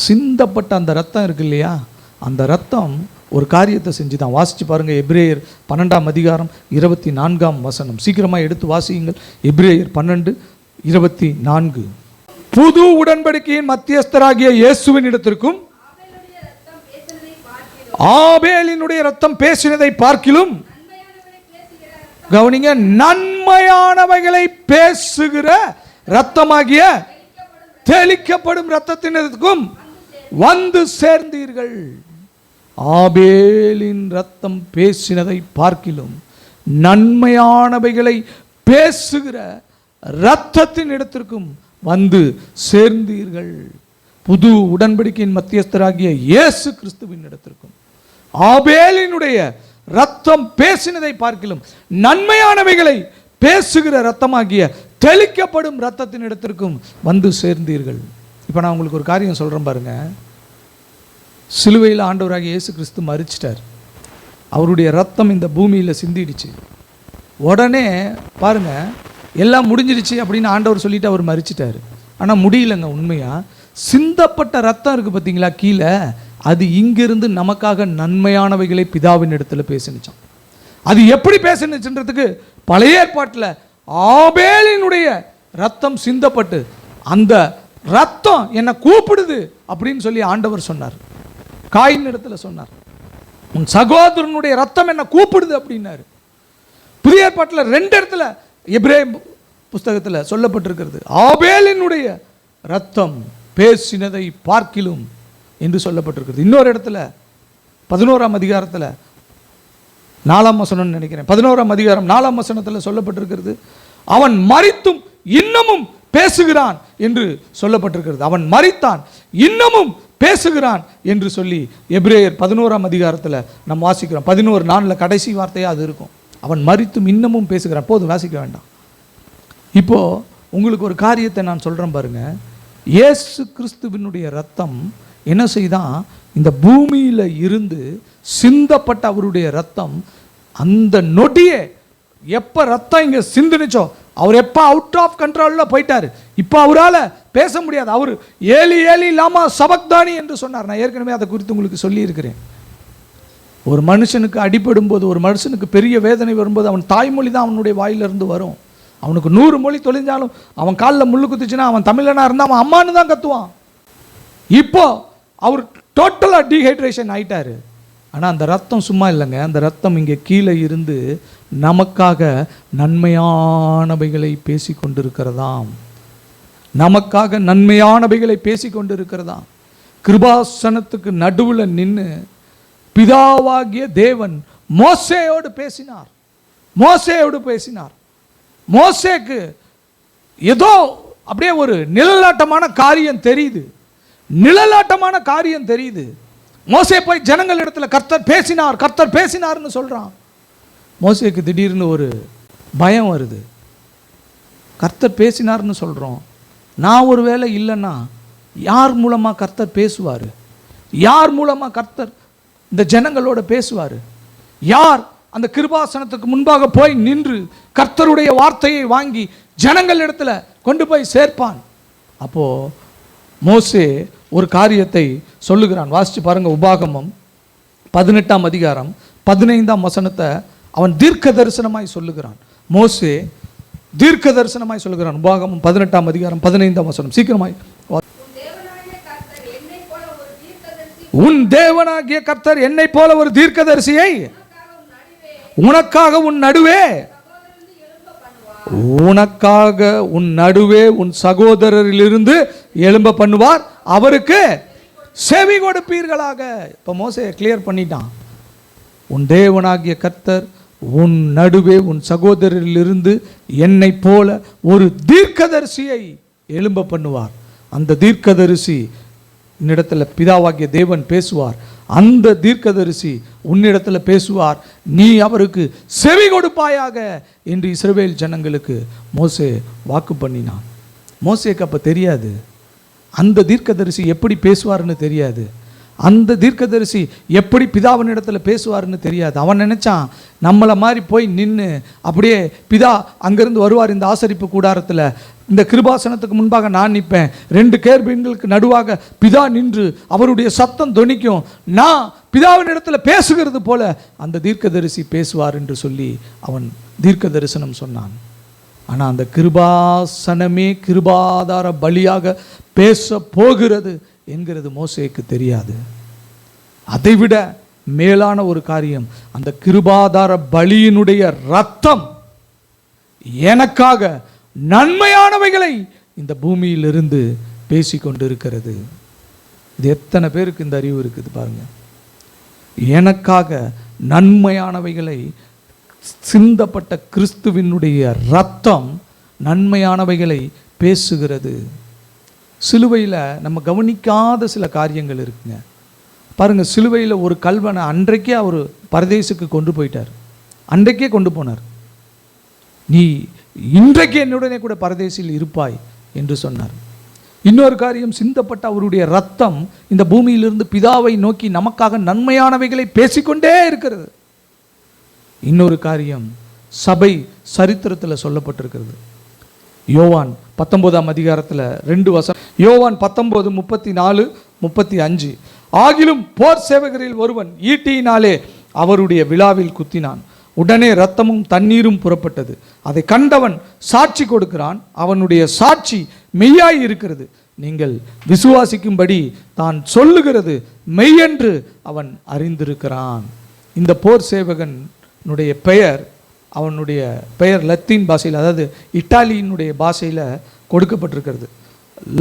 சிந்தப்பட்ட அந்த ரத்தம் இருக்கு இல்லையா, அந்த ரத்தம் ஒரு காரியத்தை செஞ்சு தான். வாசிச்சு பாருங்க, எபிரேயர் 12ஆம் அதிகாரம் 24ஆம் வசனம். சீக்கிரமாக எடுத்து வாசியுங்கள். எபிரேயர் 12:24. புது உடன்படிக்கையின் மத்தியஸ்தராகிய இயேசுவின் இடத்திற்கும் ஆபேலினுடைய ரத்தம் பேசினதை பார்க்கிலும், கவனிங்க, நன்மையானவைகளை பேசுகிற ரத்தமாகிய தெளிக்கப்படும் ரத்தத்தினருக்கும் வந்து சேர்ந்தீர்கள். ஆபேலின் ரத்தம் பேசினதை பார்க்கிலும் நன்மையானவைகளை பேசுகிற இரத்தத்தின் இடத்திற்கும் வந்து சேர்ந்தீர்கள். புது உடன்படிக்கையின் மத்தியஸ்தராகிய இயேசு கிறிஸ்துவின் இடத்திற்கும் ஆபேலினுடைய ரத்தம் பேசினதை பார்க்கிலும் நன்மையானவைகளை பேசுகிற ரத்தமாகிய தெளிக்கப்படும் ரத்தத்தின் இடத்திற்கும் வந்து சேர்ந்தீர்கள். இப்போ நான் உங்களுக்கு ஒரு காரியம் சொல்கிறேன் பாருங்க. சிலுவையில் ஆண்டவராகிய இயேசு கிறிஸ்து மரிச்சிட்டார். அவருடைய ரத்தம் இந்த பூமியில் சிந்திடுச்சு. உடனே பாருங்க, எல்லாம் முடிஞ்சிடுச்சு அப்படின்னு ஆண்டவர் சொல்லிட்டு அவர் மரிச்சிட்டார். ஆனால் முடியலங்க. உண்மையாக சிந்தப்பட்ட ரத்தம் இருக்குது பார்த்தீங்களா கீழே, அது இங்கிருந்து நமக்காக நன்மையானவைகளை பிதாவின் இடத்துல பேசினுச்சான். அது எப்படி பேசினுச்சுன்றதுக்கு பழைய ஏற்பாட்டில் ஆபேலினுடைய ரத்தம் சிந்தப்பட்டு அந்த ரத்தம் என்னை கூப்பிடுது அப்படின்னு சொல்லி ஆண்டவர் சொன்னார். காயின் இடத்துல சொன்னார், உன் சகோதரனுடைய ரத்தம் என்னை கூப்பிடுது அப்படின்னாரு. புதிய ஏற்பாட்டில் 2 இடத்துல எபிரேய புஸ்தகத்தில் சொல்லப்பட்டிருக்கிறது, ஆபேலினுடைய ரத்தம் பேசினதை பார்க்கிலும் என்று சொல்லப்பட்டிருக்கிறது. இன்னொரு இடத்துல 11ஆம் அதிகாரத்தில் 4ஆம் வசனம்னு நினைக்கிறேன், 11ஆம் அதிகாரம் 4ஆம் வசனத்தில் சொல்லப்பட்டிருக்கிறது, அவன் மரித்தும் இன்னமும் பேசுகிறான் என்று சொல்லப்பட்டிருக்கிறது. அவன் மரித்தான் இன்னமும் பேசுகிறான் என்று சொல்லி எபிரேயர் 11ஆம் அதிகாரத்தில் நம்ம வாசிக்கிறோம். 11:4 கடைசி வார்த்தையாக அது இருக்கும். அவன் மரித்தும் இன்னமும் பேசுகிறான். போதும், வாசிக்க வேண்டாம். இப்போ உங்களுக்கு ஒரு காரியத்தை நான் சொல்கிறேன் பாருங்க. இயேசு கிறிஸ்துவினுடைய ரத்தம் என்ன செய்தான்? இந்த பூமியில் இருந்து சிந்தப்பட்ட அவருடைய ரத்தம், அந்த நொடியே எப்போ ரத்தம் இங்கே சிந்துனுச்சோ அவர் எப்போ அவுட் ஆஃப் கண்ட்ரோலில் போயிட்டார். இப்போ அவரால் பேச முடியாது. அவர் ஏலி ஏலி லாமா சபக்தானி என்று சொன்னார். நான் ஏற்கனவே அதை குறித்து உங்களுக்கு சொல்லியிருக்கிறேன். ஒரு மனுஷனுக்கு அடிபடும் போது, ஒரு மனுஷனுக்கு பெரிய வேதனை வரும்போது அவன் தாய்மொழி தான் அவனுடைய வாயிலிருந்து வரும். அவனுக்கு 100 மொழி தொலைஞ்சாலும் அவன் காலில் முள்ளு குத்துச்சுன்னா அவன் தமிழனா இருந்தால் அவன் அம்மானு தான் கத்துவான். இப்போ அவர் டோட்டலாக டீஹைட்ரேஷன் ஆயிட்டாரு. ஆனால் அந்த ரத்தம் சும்மா இல்லைங்க. அந்த ரத்தம் இங்கே கீழே இருந்து நமக்காக நன்மையானவைகளை பேசி கொண்டிருக்கிறதாம். நமக்காக நன்மையானவைகளை பேசி கொண்டிருக்கிறதாம். கிருபாசனத்துக்கு நடுவில் நின்று பிதாவாகிய தேவன் மோசேயோடு பேசினார். மோசேயோடு பேசினார். மோசேக்கு ஏதோ அப்படியே ஒரு நிழலாட்டமான காரியம் தெரியுது. நிழலாட்டமான காரியம் தெரியுது. மோசே போய் ஜனங்கள் இடத்துல கர்த்தர் பேசினார், கர்த்தர் பேசினார்னு சொல்றான். மோசேக்கு திடீர்னு ஒரு பயம் வருது. கர்த்தர் பேசினார்னு சொல்றோம், நான் ஒரு வேளை இல்லைன்னா யார் மூலமா கர்த்தர் பேசுவார்? யார் மூலமா கர்த்தர் இந்த ஜனங்களோட பேசுவார்? யார் அந்த கிருபாசனத்துக்கு முன்பாக போய் நின்று கர்த்தருடைய வார்த்தையை வாங்கி ஜனங்கள் இடத்துல கொண்டு போய் சேர்ப்பான்? அப்போ மோசே ஒரு காரியத்தை சொல்லுகிறான். வாசிச்சு பாருங்க. உபாகமம் 18ஆம் அதிகாரம் 15ஆம் வசனத்தை அவன் தீர்க்க தரிசனமாய் சொல்லுகிறான். மோசே தீர்க்க தரிசனமாய் சொல்லுகிறான். உபாகமம் 18ஆம் அதிகாரம் 15ஆம் வசனம். சீக்கிரமாய். உன் தேவனாகிய கர்த்தர் என்னை போல ஒரு தீர்க்கதரிசியை உனக்காக உன் நடுவே, உனக்காக உன் நடுவே உன் சகோதரரிலிருந்து எழும்ப பண்ணுவார், அவருக்கு செவி கொடுப்பீர்களாக. இப்ப மோசே கிளியர் பண்ணிட்டான். உன் தேவனாகிய கர்த்தர் உன் நடுவே உன் சகோதரரிலிருந்து என்னை போல ஒரு தீர்க்கதரிசியை எழும்ப பண்ணுவார். அந்த தீர்க்கதரிசி உன்னிடத்தில் பிதாவாகிய தேவன் பேசுவார். அந்த தீர்க்கதரிசி உன்னிடத்தில் பேசுவார், நீ அவருக்கு செவி கொடுப்பாயாக என்று இஸ்ரவேல் ஜனங்களுக்கு மோசே வாக்கு பண்ணினான். மோசேக்கு அப்போ தெரியாது அந்த தீர்க்கதரிசி எப்படி பேசுவார்னு தெரியாது. அந்த தீர்க்கதரிசி எப்படி பிதாவினிடத்தில் பேசுவார்னு தெரியாது. அவன் நினைச்சான் நம்மளை மாதிரி போய் நின்று அப்படியே பிதா அங்கேருந்து வருவார் இந்த ஆசரிப்பு கூடாரத்தில், இந்த கிருபாசனத்துக்கு முன்பாக நான் நிற்பேன், 2 கேருபீன்களுக்கு நடுவாக பிதா நின்று அவருடைய சத்தம் தொனிக்கும், நான் பிதாவினிடத்தில் பேசுகிறது போல அந்த தீர்க்கதரிசி பேசுவார் என்று சொல்லி அவன் தீர்க்க தரிசனம் சொன்னான். ஆனால் அந்த கிருபாசனமே கிருபாதார பலியாக பேச போகிறது என்கிறது மோசேக்கு தெரியாது. அதைவிட மேலான ஒரு காரியம், அந்த கிருபாதார பலியினுடைய ரத்தம் எனக்காக நன்மையானவைகளை இந்த பூமியிலிருந்து பேசிக்கொண்டிருக்கிறது. இது எத்தனை பேருக்கு இந்த அறிவு இருக்குது பாருங்க. எனக்காக நன்மையானவைகளை சிந்தப்பட்ட கிறிஸ்துவினுடைய ரத்தம் நன்மையானவைகளை பேசுகிறது. சிலுவையில் நம்ம கவனிக்காத சில காரியங்கள் இருக்குங்க பாருங்க. சிலுவையில் ஒரு கல்வனை அன்றைக்கே அவர் பரதேசுக்கு கொண்டு போயிட்டார். அன்றைக்கே கொண்டு போனார். நீ இன்றைக்கு என்னுடனே கூட பரதேசில் இருப்பாய் என்று சொன்னார். இன்னொரு காரியம், சிந்தப்பட்ட அவருடைய ரத்தம் இந்த பூமியிலிருந்து பிதாவை நோக்கி நமக்காக நன்மையானவைகளை பேசிக்கொண்டே இருக்கிறது. இன்னொரு காரியம், சபை சரித்திரத்தில் சொல்லப்பட்டிருக்கிறது. யோவான் 19ஆம் அதிகாரத்தில் 2 வசனம். யோவான் 19:34-35. ஆகிலும் போர் சேவகரில் ஒருவன் ஈட்டியினாலே அவருடைய விழாவில் குத்தினான். உடனே இரத்தமும் தண்ணீரும் புறப்பட்டது. அதை கண்டவன் சாட்சி கொடுக்கிறான். அவனுடைய சாட்சி மெய்யாய் இருக்கிறது. நீங்கள் விசுவாசிக்கும்படி தான் சொல்லுகிறது மெய்யென்று அவன் அறிந்திருக்கிறான். இந்த போர் சேவகனுடைய பெயர், அவனுடைய பெயர் லத்தீன் பாஷையில், அதாவது இட்டாலியினுடைய பாஷையில் கொடுக்கப்பட்டிருக்கிறது.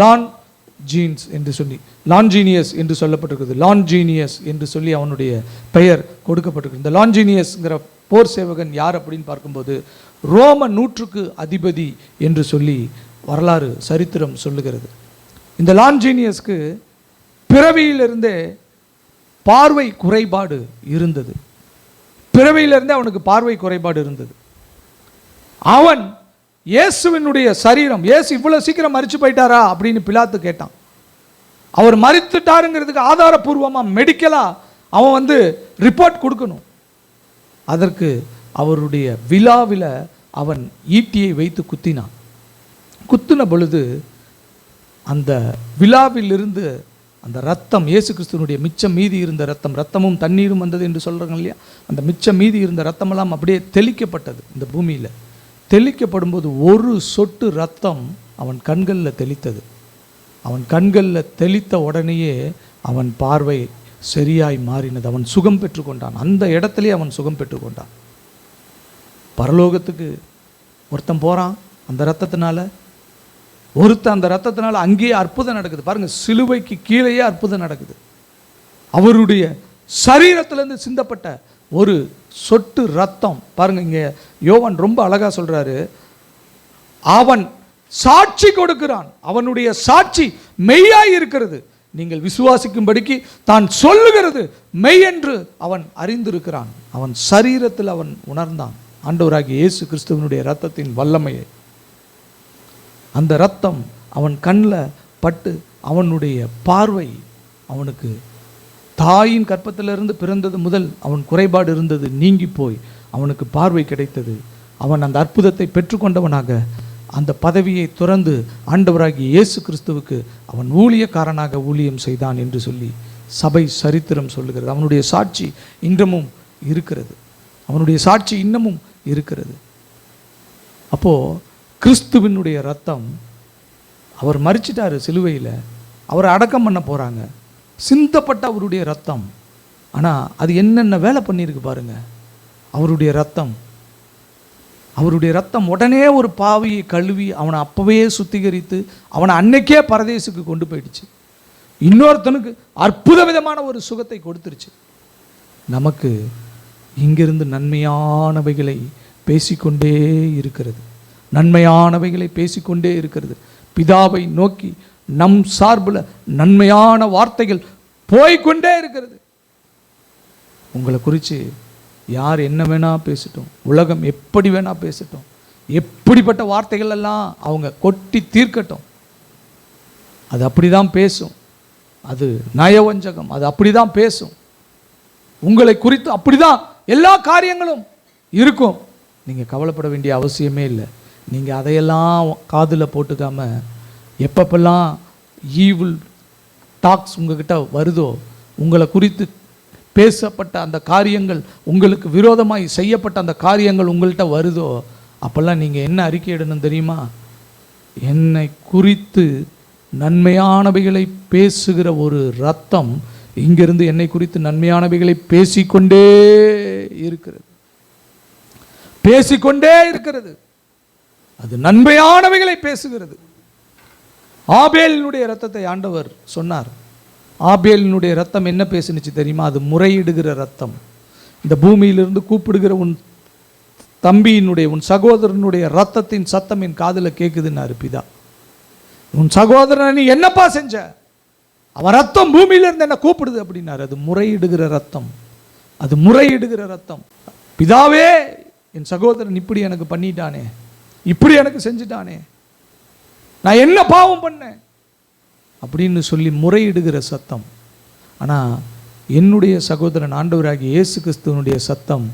லான் ஜீன்ஸ் என்று சொல்லி லான்ஜீனியஸ் என்று சொல்லப்பட்டிருக்கிறது. லான்ஜீனியஸ் என்று சொல்லி அவனுடைய பெயர் கொடுக்கப்பட்டிருக்கு. இந்த லான்ஜீனியஸ்ங்கிற போர் சேவகன் யார் அப்படின்னு பார்க்கும்போது ரோம நூற்றுக்கு அதிபதி என்று சொல்லி வரலாறு சரித்திரம் சொல்லுகிறது. இந்த லான்ஜீனியஸ்க்கு பிறவியிலிருந்தே பார்வை குறைபாடு இருந்தது. பிறவியிலிருந்தே அவனுக்கு பார்வை குறைபாடு இருந்தது. அவன் இயேசுவினுடைய சரீரம், இயேசு இவ்வளவு சீக்கிரம் மரிச்சு போயிட்டாரா அப்படின்னு பிலாத்து கேட்டான். அவர் மரித்துட்டாருங்கிறதுக்கு ஆதாரபூர்வமா மெடிக்கலா அவன் ரிப்போர்ட் கொடுக்கணும். அதற்கு அவருடைய விழாவில் அவன் ஈட்டியை வைத்து குத்தினான். குத்தின பொழுது அந்த விழாவிலிருந்து அந்த ரத்தம், இயேசு கிறிஸ்துவனுடைய மிச்சம் மீதி இருந்த ரத்தமும் தண்ணீரும் வந்தது என்று சொல்கிறாங்க இல்லையா, அந்த மிச்சம் மீதி இருந்த ரத்தமெல்லாம் அப்படியே தெளிக்கப்பட்டது. இந்த பூமியில் தெளிக்கப்படும் போது ஒரு சொட்டு ரத்தம் அவன் கண்களில் தெளித்தது. அவன் கண்களில் தெளித்த உடனேயே அவன் பார்வை சரியாய் மாறினது. அவன் சுகம் பெற்றுக்கொண்டான். அந்த இடத்துலேயே அவன் சுகம் பெற்றுக்கொண்டான். பரலோகத்துக்கு ஒருத்தன் போகிறான் அந்த ரத்தத்தினால, அந்த ரத்தத்தினால அங்கேயே அற்புதம் நடக்குது. பாருங்க, சிலுவைக்கு கீழேயே அற்புதம் நடக்குது. அவருடைய சரீரத்திலிருந்து சிந்தப்பட்ட ஒரு சொட்டு ரத்தம். பாருங்க, இங்க யோவான் ரொம்ப அழகா சொல்றாரு, அவன் சாட்சி கொடுக்கிறான், அவனுடைய சாட்சி மெய்யாய் இருக்கிறது, நீங்கள் விசுவாசிக்கும்படிக்கு தான் சொல்லுகிறது மெய் என்று அவன் அறிந்திருக்கிறான். அவன் சரீரத்தில் அவன் உணர்ந்தான் ஆண்டவராகிய இயேசு கிறிஸ்துவனுடைய இரத்தத்தின் வல்லமையை. அந்த இரத்தம் அவன் கண்ணில் பட்டு அவனுடைய பார்வை, அவனுக்கு தாயின் கற்பத்திலிருந்து பிறந்தது முதல் அவன் குறைபாடு இருந்தது நீங்கி போய் அவனுக்கு பார்வை கிடைத்தது. அவன் அந்த அற்புதத்தை பெற்றுக்கொண்டவனாக அந்த பதவியை துறந்து ஆண்டவராகிய இயேசு கிறிஸ்துவுக்கு அவன் ஊழியக்காரனாக ஊழியம் செய்தான் என்று சொல்லி சபை சரித்திரம் சொல்லுகிறது. அவனுடைய சாட்சி இன்றமும் இருக்கிறது. அவனுடைய சாட்சி இன்னமும் இருக்கிறது. அப்போது கிறிஸ்துவினுடைய ரத்தம், அவர் மரிச்சிட்டாரு சிலுவையில், அவரை அடக்கம் பண்ண போகிறாங்க, சிந்தப்பட்ட அவருடைய ரத்தம். ஆனால் அது என்னென்ன வேலை பண்ணியிருக்கு பாருங்க. அவருடைய ரத்தம் உடனே ஒரு பாவியை கழுவி அவனை அப்பவே சுத்திகரித்து அவனை அன்னைக்கே பரதேசுக்கு கொண்டு போயிடுச்சு. இன்னொருத்தனுக்கு அற்புத விதமான ஒரு சுகத்தை கொடுத்துருச்சு. நமக்கு இங்கிருந்து நன்மையானவைகளை பேசிக்கொண்டே இருக்கிறது. நன்மையானவைகளை பேசிக்கொண்டே இருக்கிறது. பிதாவை நோக்கி நம் சார்பில் நன்மையான வார்த்தைகள் போய்கொண்டே இருக்கிறது. உங்களை குறித்து யார் என்ன வேணா பேசட்டும், உலகம் எப்படி வேணா பேசட்டும், எப்படிப்பட்ட வார்த்தைகள் எல்லாம் அவங்க கொட்டி தீர்க்கட்டும், அது அப்படிதான் பேசும். அது நயவஞ்சகம், அது அப்படிதான் பேசும். உங்களை குறித்து அப்படிதான் எல்லா காரியங்களும் இருக்கும். நீங்கள் கவலைப்பட வேண்டிய அவசியமே இல்லை. நீங்கள் அதையெல்லாம் காதில் போட்டுக்காம எப்பப்பெல்லாம் ஈவில் டாக்ஸ் உங்ககிட்ட வருதோ, உங்களை குறித்து பேசப்பட்ட அந்த காரியங்கள், உங்களுக்கு விரோதமாய் செய்யப்பட்ட அந்த காரியங்கள் உங்கள்கிட்ட வருதோ, அப்போல்லாம் நீங்கள் என்ன அறிக்கை இடணும் தெரியுமா? என்னை குறித்து நன்மையானவைகளை பேசுகிற ஒரு ரத்தம் இங்கிருந்து என்னை குறித்து நன்மையானவைகளை பேசிக்கொண்டே இருக்கிறது, பேசிக்கொண்டே இருக்கிறது. அது நன்மையானவைகளை பேசுகிறது. ஆபேலினுடைய ரத்தத்தை ஆண்டவர் சொன்னார். ஆபேலினுடைய ரத்தம் என்ன பேசுனுச்சு தெரியுமா? அது முறையிடுகிற ரத்தம். இந்த பூமியிலிருந்து கூப்பிடுகிற உன் தம்பியினுடைய, உன் சகோதரனுடைய ரத்தத்தின் சத்தம் என் காதில் கேட்குதுன்னாரு பிதா. உன் சகோதரனை நீ என்னப்பா செஞ்ச? அவன் ரத்தம் பூமியிலிருந்து என்ன கூப்பிடுது அப்படின்னாரு. அது முறையிடுகிற ரத்தம், அது முறையிடுகிற ரத்தம். பிதாவே, என் சகோதரன் இப்படி எனக்கு பண்ணிட்டானே, இப்படி எனக்கு செஞ்சுட்டானே, நான் என்ன பாவம் பண்ணேன் அப்படின்னு சொல்லி முறையிடுகிற சத்தம். ஆனால் என்னுடைய சகோதரன் ஆண்டவராகிய இயேசு கிறிஸ்துவனுடைய சத்தம்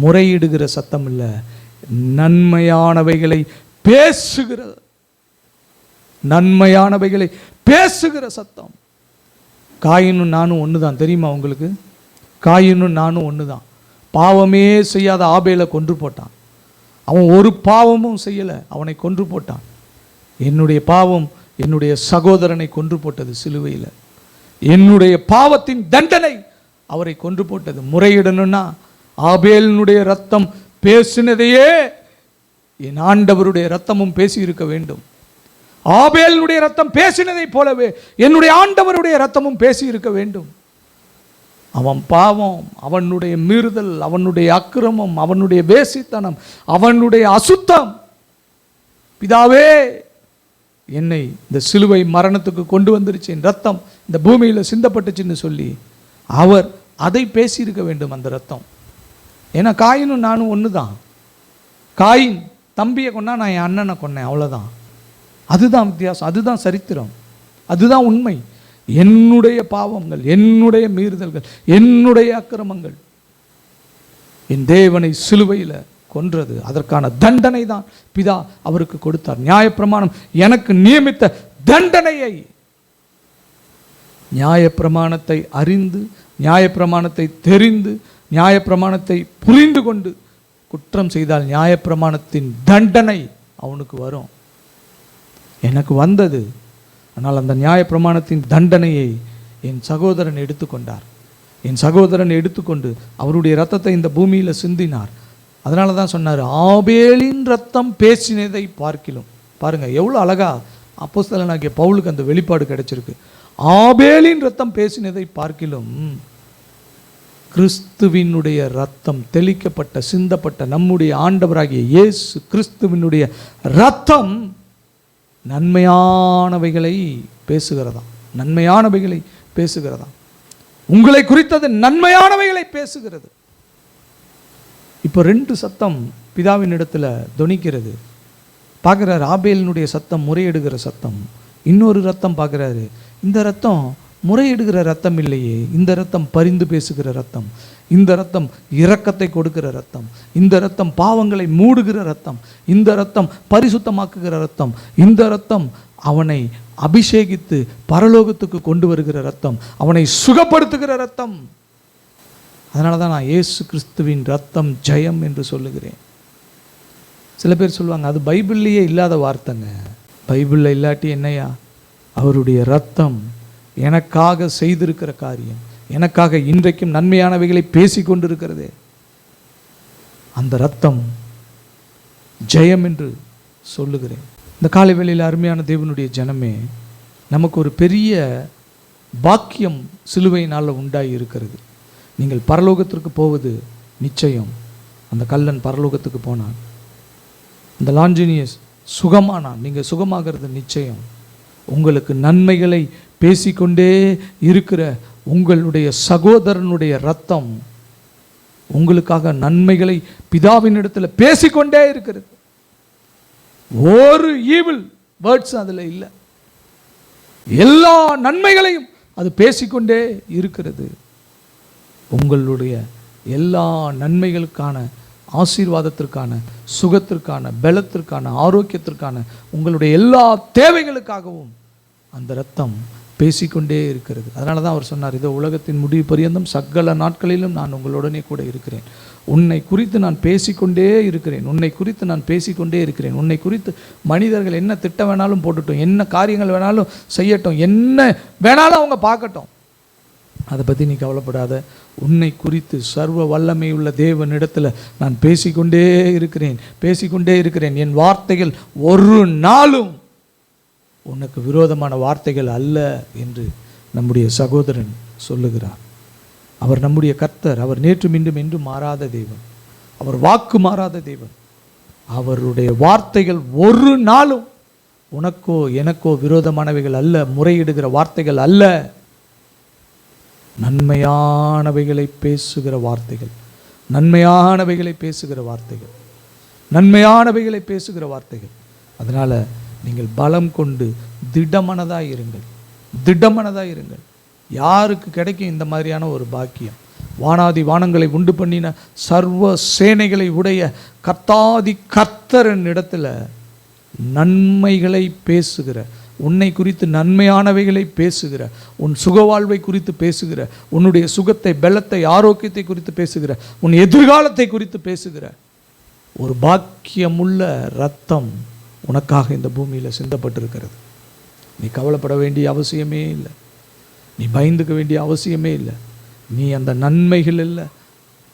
முறையிடுகிற சத்தம் இல்லை, நன்மையானவைகளை பேசுகிற, நன்மையானவைகளை பேசுகிற சத்தம். காயினும் நானும் ஒன்று தான், தெரியுமா உங்களுக்கு? காயினும் நானும் ஒன்று தான். பாவமே செய்யாத ஆபேலை கொன்று போட்டான். அவன் ஒரு பாவமும் செய்யலை, அவனை கொன்று போட்டான். என்னுடைய பாவம் என்னுடைய சகோதரனை கொன்று போட்டது சிலுவையில். என்னுடைய பாவத்தின் தண்டனை அவரை கொன்று போட்டது. முறையிடணும்னா ஆபேலினுடைய ரத்தம் பேசினதையே என் ஆண்டவருடைய ரத்தமும் பேசி இருக்க வேண்டும். ஆபேலுடைய ரத்தம் பேசினதை போலவே என்னுடைய ஆண்டவருடைய ரத்தமும் பேசி இருக்க வேண்டும். அவன் பாவம், அவனுடைய மீறுதல், அவனுடைய அக்கிரமம், அவனுடைய வேசித்தனம், அவனுடைய அசுத்தம், பிதாவே என்னை இந்த சிலுவை மரணத்துக்கு கொண்டு வந்துருச்சு, என் ரத்தம் இந்த பூமியில் சிந்தப்பட்டுச்சுன்னு சொல்லி அவர் அதை பேசியிருக்க வேண்டும். அந்த ரத்தம், ஏன்னா காயினும் நானும் ஒன்று தான். காயின் தம்பியை கொண்டா, நான் என் அண்ணனை கொன்னேன், அவ்வளோதான். அதுதான் வித்தியாசம், அதுதான் சரித்திரம், அதுதான் உண்மை. என்னுடைய பாவங்கள், என்னுடைய மீறுதல்கள், என்னுடைய அக்கிரமங்கள் என் தேவனை சிலுவையில் கொன்றது. அதற்கான தண்டனை தான் பிதா அவருக்கு கொடுத்தார். நியாயப்பிரமாணம் எனக்கு நியமித்த தண்டனையை, நியாயப்பிரமாணத்தை அறிந்து, நியாயப்பிரமாணத்தை தெரிந்து, நியாயப்பிரமாணத்தை புரிந்து கொண்டு குற்றம் செய்தால் நியாயப்பிரமாணத்தின் தண்டனை அவனுக்கு வரும். எனக்கு வந்தது. ஆனால் அந்த நியாயப்பிரமாணத்தின் தண்டனையை என் சகோதரன் எடுத்துக்கொண்டார். என் சகோதரன் எடுத்துக்கொண்டு அவருடைய ரத்தத்தை இந்த பூமியில் சிந்தினார். அதனால தான் சொன்னார், ஆபேலின் ரத்தம் பேசினதை பார்க்கிலும். பாருங்க எவ்வளோ அழகா அப்போஸ்தலனாகிய பவுலுக்கு அந்த வெளிப்பாடு கிடைச்சிருக்கு. ஆபேலின் ரத்தம் பேசினதை பார்க்கிலும் கிறிஸ்துவினுடைய ரத்தம் தெளிக்கப்பட்ட, சிந்தப்பட்ட நம்முடைய ஆண்டவராகிய இயேசு கிறிஸ்துவினுடைய ரத்தம் நன்மையானவைகளை பேசுகிறதா, நன்மையானவைகளை பேசுகிறதா. உங்களை குறித்தது நன்மையானவைகளை பேசுகிறது. இப்போ 2 சத்தம் பிதாவின் இடத்துல தொனிக்கிறது. பார்க்குறாரு, ஆபேலினுடைய சத்தம் முறையிடுகிற சத்தம். இன்னொரு ரத்தம் பார்க்குறாரு, இந்த ரத்தம் முறையிடுகிற ரத்தம் இல்லையே, இந்த ரத்தம் பரிந்து பேசுகிற ரத்தம், இந்த ரத்தம் இரக்கத்தை கொடுக்கிற ரத்தம், இந்த ரத்தம் பாவங்களை மூடுகிற ரத்தம், இந்த ரத்தம் பரிசுத்தமாக்குகிற ரத்தம், இந்த ரத்தம் அவனை அபிஷேகித்து பரலோகத்துக்கு கொண்டு வருகிற ரத்தம், அவனை சுகப்படுத்துகிற ரத்தம். அதனால தான் நான் இயேசு கிறிஸ்துவின் ரத்தம் ஜெயம் என்று சொல்லுகிறேன். சில பேர் சொல்லுவாங்க, அது பைபிள்லேயே இல்லாத வார்த்தைங்க. பைபிளில் இல்லாட்டி என்னையா, அவருடைய ரத்தம் எனக்காக செய்திருக்கிற காரியம், எனக்காக இன்றைக்கும் நன்மையானவைகளை பேசி கொண்டிருக்கிறதே, அந்த ரத்தம் ஜெயம் என்று சொல்லுகிறேன். இந்த காலை வேளையில் அருமையான தேவனுடைய ஜனமே, நமக்கு ஒரு பெரிய பாக்கியம் சிலுவையினால் உண்டாகி இருக்கிறது. நீங்கள் பரலோகத்திற்கு போவது நிச்சயம். அந்த கல்லன் பரலோகத்துக்கு போனான், அந்த லாஞ்சனியஸ் சுகமானான், நீங்கள் சுகமாகிறது நிச்சயம். உங்களுக்கு நன்மைகளை பேசிக்கொண்டே இருக்கிற உங்களுடைய சகோதரனுடைய ரத்தம் உங்களுக்காக நன்மைகளை பிதாவின் இடத்துல பேசிக்கொண்டே இருக்கிறது. ஒரு ஈவில் வேர்ட்ஸ் அதில் இல்லை, எல்லா நன்மைகளையும் அது பேசிக்கொண்டே இருக்கிறது. உங்களுடைய எல்லா நன்மைகளுக்கான, ஆசீர்வாதத்திற்கான, சுகத்திற்கான, பலத்திற்கான, ஆரோக்கியத்திற்கான, உங்களுடைய எல்லா தேவைகளுக்காகவும் அந்த இரத்தம் பேசிக்கொண்டே இருக்கிறது. அதனால தான் அவர் சொன்னார், இதோ உலகத்தின் முடிவு பரியந்தம் சகல நாட்களிலும் நான் உங்களுடனே கூட இருக்கிறேன். உன்னை குறித்து நான் பேசிக்கொண்டே இருக்கிறேன், உன்னை குறித்து நான் பேசிக்கொண்டே இருக்கிறேன். உன்னை குறித்து மனிதர்கள் என்ன திட்டம் வேணாலும் போட்டுட்டோம், என்ன காரியங்கள் வேணாலும் செய்யட்டும், என்ன வேணாலும் அவங்க பார்க்கட்டும், அதை பற்றி நீ கவலைப்படாத. உன்னை குறித்து சர்வ வல்லமை உள்ள தேவனிடத்தில் நான் பேசிக்கொண்டே இருக்கிறேன், பேசிக்கொண்டே இருக்கிறேன். என் வார்த்தைகள் ஒரு நாளும் உனக்கு விரோதமான வார்த்தைகள் அல்ல என்று நம்முடைய சகோதரன் சொல்லுகிறார். அவர் நம்முடைய கர்த்தர், அவர் நேற்று மீண்டும் என்றும் மாறாத தேவன், அவர் வாக்கு மாறாத தேவன். அவருடைய வார்த்தைகள் ஒரு நாளும் உனக்கோ எனக்கோ விரோதமானவைகள் அல்ல, முறையிடுகிற வார்த்தைகள் அல்ல, நன்மையானவைகளை பேசுகிற வார்த்தைகள், நன்மையானவைகளை பேசுகிற வார்த்தைகள், நன்மையானவைகளை பேசுகிற வார்த்தைகள். அதனால் நீங்கள் பலம் கொண்டு திடமனதாக இருங்கள், திடமனதாக இருங்கள். யாருக்கு கிடைக்கும் இந்த மாதிரியான ஒரு பாக்கியம்? வானாதி வானங்களை உண்டு பண்ணின சர்வ சேனைகளை உடைய கர்த்தாதி கர்த்தரின் இடத்துல நன்மைகளை பேசுகிற, உன்னை குறித்து நன்மையானவைகளை பேசுகிற, உன் சுகவாழ்வை குறித்து பேசுகிற, உன்னுடைய சுகத்தை, பலத்தை, ஆரோக்கியத்தை குறித்து பேசுகிற, உன் எதிர்காலத்தை குறித்து பேசுகிற ஒரு பாக்கியமுள்ள இரத்தம் உனக்காக இந்த பூமியில் சிந்தப்பட்டிருக்கிறது. நீ கவலைப்பட வேண்டிய அவசியமே இல்லை, நீ பயந்துக்க வேண்டிய அவசியமே இல்லை. நீ அந்த நன்மைகளில்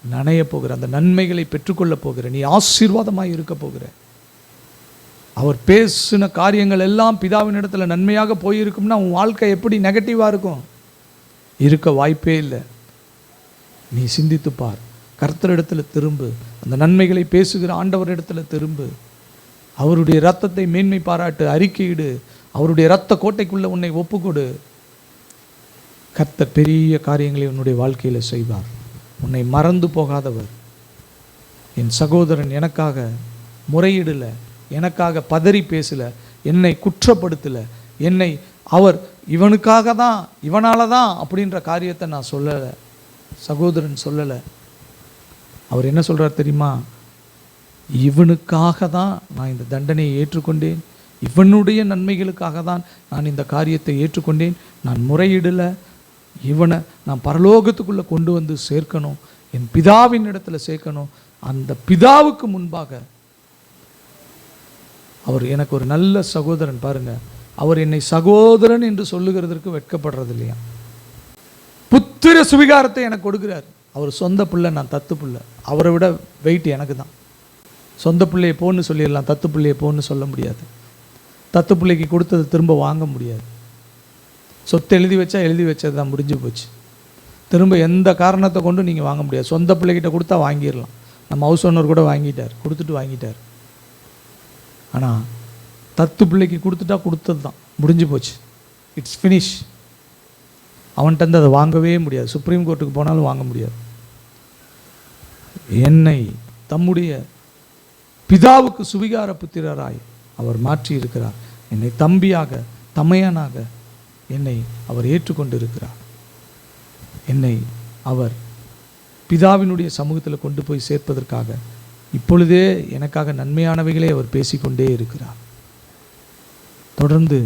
நனைய போகிற, அந்த நன்மைகளை பெற்றுக்கொள்ள போகிற, நீ ஆசீர்வாதமாக இருக்க போகிற. அவர் பேசின காரியங்கள் எல்லாம் பிதாவின் இடத்துல நன்மையாக போயிருக்கும்னா உன் வாழ்க்கை எப்படி நெகட்டிவாக இருக்கும்? இருக்க வாய்ப்பே இல்லை. நீ சிந்தித்து பார். கர்த்தரிடத்துல திரும்பு. அந்த நன்மைகளை பேசுகிற ஆண்டவரிடத்துல திரும்பு. அவருடைய இரத்தத்தை மேன்மை பாராட்டு, அறிக்கையிடு. அவருடைய இரத்த கோட்டைக்குள்ள உன்னை ஒப்புக்கொடு. கர்த்தர் பெரிய காரியங்களை உன்னுடைய வாழ்க்கையில் செய்வார். உன்னை மறந்து போகாதவர். என் சகோதரன் எனக்காக முறையிடல, எனக்காக பதறி பேசல, என்னை குற்றப்படுத்தலை, என்னை அவர் இவனுக்காக தான் இவனால தான் அப்படின்ற காரியத்தை நான் சொல்லலை, சகோதரன் சொல்லலை. அவர் என்ன சொல்கிறார் தெரியுமா? இவனுக்காக தான் நான் இந்த தண்டனையை ஏற்றுக்கொண்டேன், இவனுடைய நன்மைகளுக்காக தான் நான் இந்த காரியத்தை ஏற்றுக்கொண்டேன். நான் முறையிடலை, இவனை நான் பரலோகத்துக்குள்ளே கொண்டு வந்து சேர்க்கணும், என் பிதாவின் இடத்துல சேர்க்கணும். அந்த பிதாவுக்கு முன்பாக அவர் எனக்கு ஒரு நல்ல சகோதரன். பாருங்க, அவர் என்னை சகோதரன் என்று சொல்லுகிறதற்கு வெட்கப்படுறது இல்லையா? புத்திர சுவிகாரத்தை எனக்கு கொடுக்கிறார். அவர் சொந்த பிள்ளை, நான் தத்து பிள்ளை. அவரை விட வெயிட் எனக்கு தான். சொந்த பிள்ளையை போன்னு சொல்லிடலாம், தத்து பிள்ளையை போன்னு சொல்ல முடியாது. தத்து பிள்ளைக்கு கொடுத்தது திரும்ப வாங்க முடியாது. சொத்து எழுதி வச்சா எழுதி வச்சது தான், முடிஞ்சு போச்சு. திரும்ப எந்த காரணத்தை கொண்டு நீங்கள் வாங்க முடியாது. சொந்த பிள்ளைகிட்ட கொடுத்தா வாங்கிடலாம். நம்ம ஹவுஸ் ஓனர் கூட வாங்கிட்டார், கொடுத்துட்டு வாங்கிட்டார். ஆனால் தத்து பிள்ளைக்கு கொடுத்துட்டா கொடுத்தது தான், முடிஞ்சு போச்சு. It's finish. அவன்கிட்ட அதை வாங்கவே முடியாது. சுப்ரீம் கோர்ட்டுக்கு போனாலும் வாங்க முடியாது. என்னை தம்முடைய பிதாவுக்கு சுவிகார புத்திரராய் அவர் மாற்றி இருக்கிறார். என்னை தம்பியாக, தமையனாக என்னை அவர் ஏற்றுக்கொண்டு இருக்கிறார். என்னை அவர் பிதாவினுடைய சமூகத்தில் கொண்டு போய் சேர்ப்பதற்காக இப்பொழுதே எனக்காக நன்மையானவைகளே அவர் பேசிக்கொண்டே இருக்கிறார். தொடர்ந்து